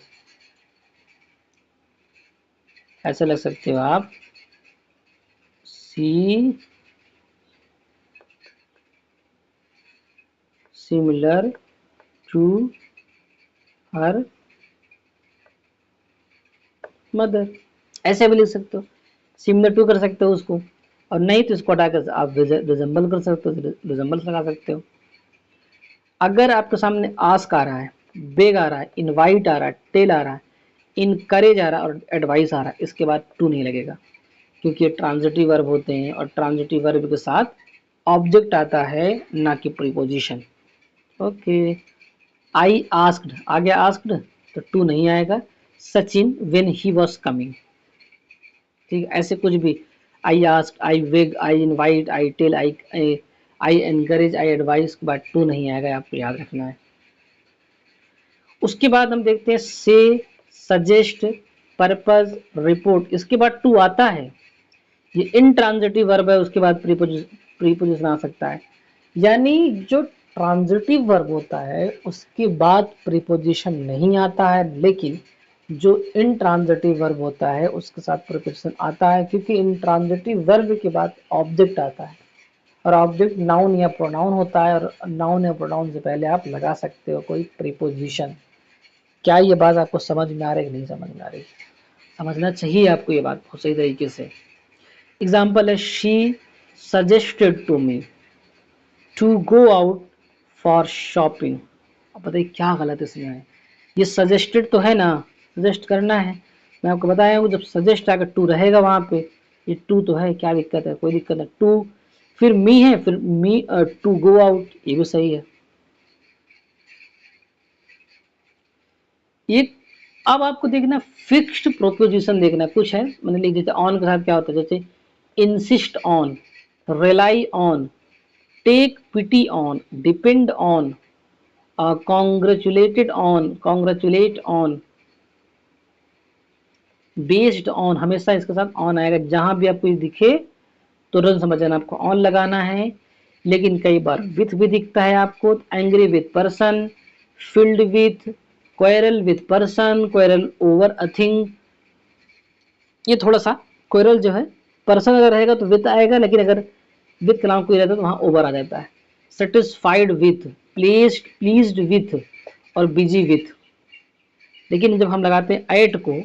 ऐसे लग सकते हो आप, see similar to her mother, ऐसे भी लिख सकते हो, सिमिलर टू कर सकते हो उसको, और नहीं तो इसको हटाकर आप रिजेंबल कर सकते हो, रिजेंबल लगा सकते हो। अगर आपके सामने आस्क आ रहा है, बेग आ रहा है, इनवाइट आ रहा है, टेल आ रहा है, इनकरेज आ रहा है और एडवाइस आ रहा है, इसके बाद टू नहीं लगेगा, क्योंकि ये ट्रांजिटिव वर्ब होते हैं और ट्रांजिटिव वर्ब के साथ ऑब्जेक्ट आता है, ना कि प्रीपोजिशन, ओके। आई आस्क्ड, आ गया आस्क्ड, तो टू नहीं आएगा। Sachin when he was coming, ठीक है, ऐसे कुछ भी। I ask, I beg, I invite, I tell, I encourage, I advise के बाद टू नहीं आएगा, आपको याद रखना है। उसके बाद हम देखते हैं से, सजेस्ट, पर्पस, रिपोर्ट, इसके बाद टू आता है। ये इंट्रांजिटिव वर्ब है, उसके बाद प्रीपोजिशन आ सकता है। यानी जो ट्रांजिटिव वर्ब होता है उसके बाद प्रीपोजिशन नहीं आता है, लेकिन जो इंट्रांजिटिव वर्ब होता है उसके साथ प्रीपोजिशन आता है, क्योंकि इंट्रांजिटिव वर्ब के बाद ऑब्जेक्ट आता है और ऑब्जेक्ट नाउन या प्रोनाउन होता है, और नाउन या प्रोनाउन से पहले आप लगा सकते हो कोई प्रीपोजिशन। क्या ये बात आपको समझ में आ रही है कि नहीं समझ में आ रही? समझना चाहिए आपको ये बात बहुत सही तरीके से। एग्जाम्पल है she suggested to me to go out for shopping. अब बताइए क्या गलत इसमें है? ये सजेस्टेड तो है ना, सजेस्ट करना है। मैं आपको बताया हूँ जब सजेस्ट आकर टू रहेगा वहां पे, ये टू तो है, क्या दिक्कत है? कोई दिक्कत नहीं। टू फिर मी है, फिर मी टू गो आउट, ये भी सही है। ये अब आपको देखना फिक्स्ड प्रोपोजिशन देखना कुछ है, मैंने लिख दिया ऑन के साथ क्या होता है, जैसे insist on, rely on, take pity on, depend on, congratulated on, congratulate on, based on, हमेशा इसके साथ ऑन आएगा। जहां भी आपको दिखे तुरंत समझ जाना आपको ऑन लगाना है। लेकिन कई बार विथ भी दिखता है आपको, angry with person, filled with, quarrel with person, quarrel over a thing. ये थोड़ा सा क्वेरल जो है, पर्सन अगर रहेगा तो विथ आएगा, लेकिन अगर विथ के नाम कोई रहता है तो वहां ओवर आ जाता है। Satisfied with, placed, pleased with और बिजी विथ। लेकिन जब हम लगाते हैं एट को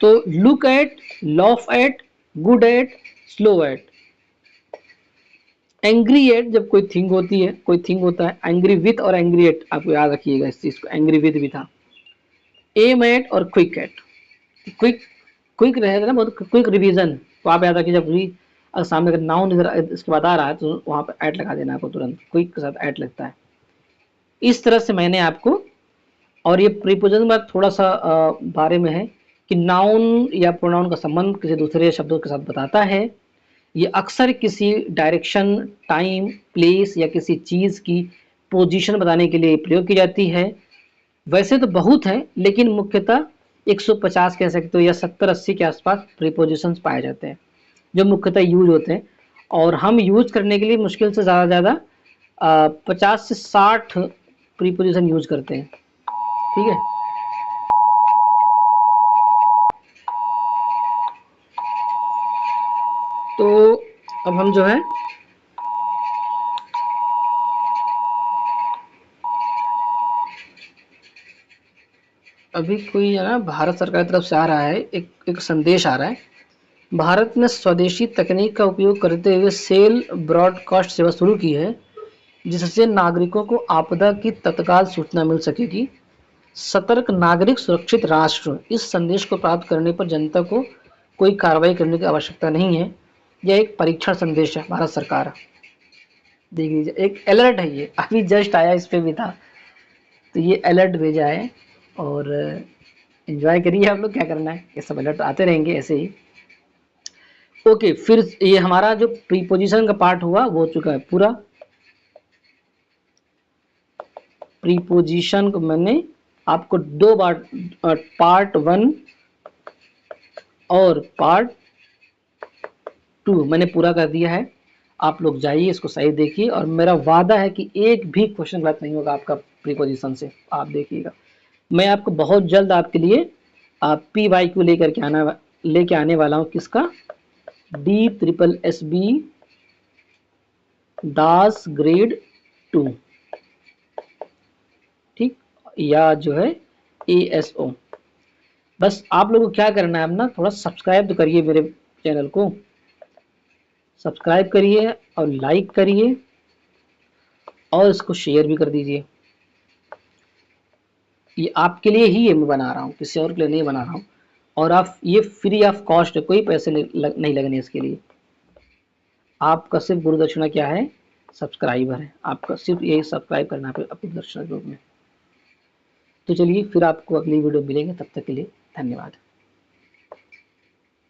तो look at, laugh at, good at, slow at. Angry at जब कोई थिंग होती है, कोई थिंग होता है, एंग्री विथ और एंग्री एट, आपको याद रखिएगा इस चीज को, एंग्री विथ भी था। एम एट और क्विक एट, क्विक क्विक रहेगा ना, बहुत क्विक रिवीजन, तो आप याद रखिए जब भी अगर सामने अगर नाउन इधर इसके बाद आ रहा है तो वहां पर ऐड लगा देना आपको, तुरंत क्विक के साथ ऐड लगता है। इस तरह से मैंने आपको, और ये प्रीपोजिशन में थोड़ा सा बारे में है कि नाउन या प्रोनाउन का संबंध किसी दूसरे शब्दों के साथ बताता है। ये अक्सर किसी डायरेक्शन, टाइम, प्लेस या किसी चीज की पोजीशन बताने के लिए प्रयोग की जाती है। वैसे तो बहुत है, लेकिन मुख्यतः 150 कह सकते हो या 70-80 के आसपास प्रीपोजिशंस पाए जाते हैं जो मुख्यतः यूज होते हैं। और हम यूज करने के लिए मुश्किल से ज़्यादा 50 से 60 प्रीपोजिशन यूज करते हैं। ठीक है, तो अब हम जो है अभी कोई है ना भारत सरकार की तरफ से आ रहा है, एक संदेश आ रहा है। भारत ने स्वदेशी तकनीक का उपयोग करते हुए सेल ब्रॉडकास्ट सेवा शुरू की है, जिससे नागरिकों को आपदा की तत्काल सूचना मिल सकेगी। सतर्क नागरिक सुरक्षित राष्ट्र, इस संदेश को प्राप्त करने पर जनता को कोई कार्रवाई करने की आवश्यकता नहीं है। यह एक परीक्षण संदेश है, भारत सरकार देख लीजिए, एक अलर्ट है, ये अभी जस्ट आया, इस पे भी था, तो ये अलर्ट भेजा है। और एंजॉय करिए आप लोग, क्या करना है, ये सब अलर्ट आते रहेंगे ऐसे ही। ओके, फिर ये हमारा जो प्रीपोजिशन का पार्ट हुआ वो हो चुका है पूरा। प्रीपोजिशन को मैंने आपको दो बार, पार्ट 1 और पार्ट 2 मैंने पूरा कर दिया है। आप लोग जाइए, इसको सही देखिए, और मेरा वादा है कि एक भी क्वेश्चन गलत नहीं होगा आपका प्रीपोजिशन से, आप देखिएगा। मैं आपको बहुत जल्द आपके लिए PYQ लेके आने वाला हूँ, किसका, DSSB दास ग्रेड 2, ठीक, या जो है ASO। बस आप लोगों को क्या करना है, अपना थोड़ा सब्सक्राइब तो करिए, मेरे चैनल को सब्सक्राइब करिए और लाइक करिए और इसको शेयर भी कर दीजिए। ये आपके लिए ही ये मैं बना रहा हूँ, किसी और के लिए नहीं बना रहा हूँ। और आप, ये फ्री ऑफ कॉस्ट है, कोई पैसे नहीं लगने इसके लिए। आपका सिर्फ गुरु दक्षिणा क्या है, सब्सक्राइबर है, आपका सिर्फ यही सब्सक्राइब करना है अपनी दक्षिणा ग्रुप में। तो चलिए फिर आपको अगली वीडियो मिलेंगे, तब तक के लिए धन्यवाद।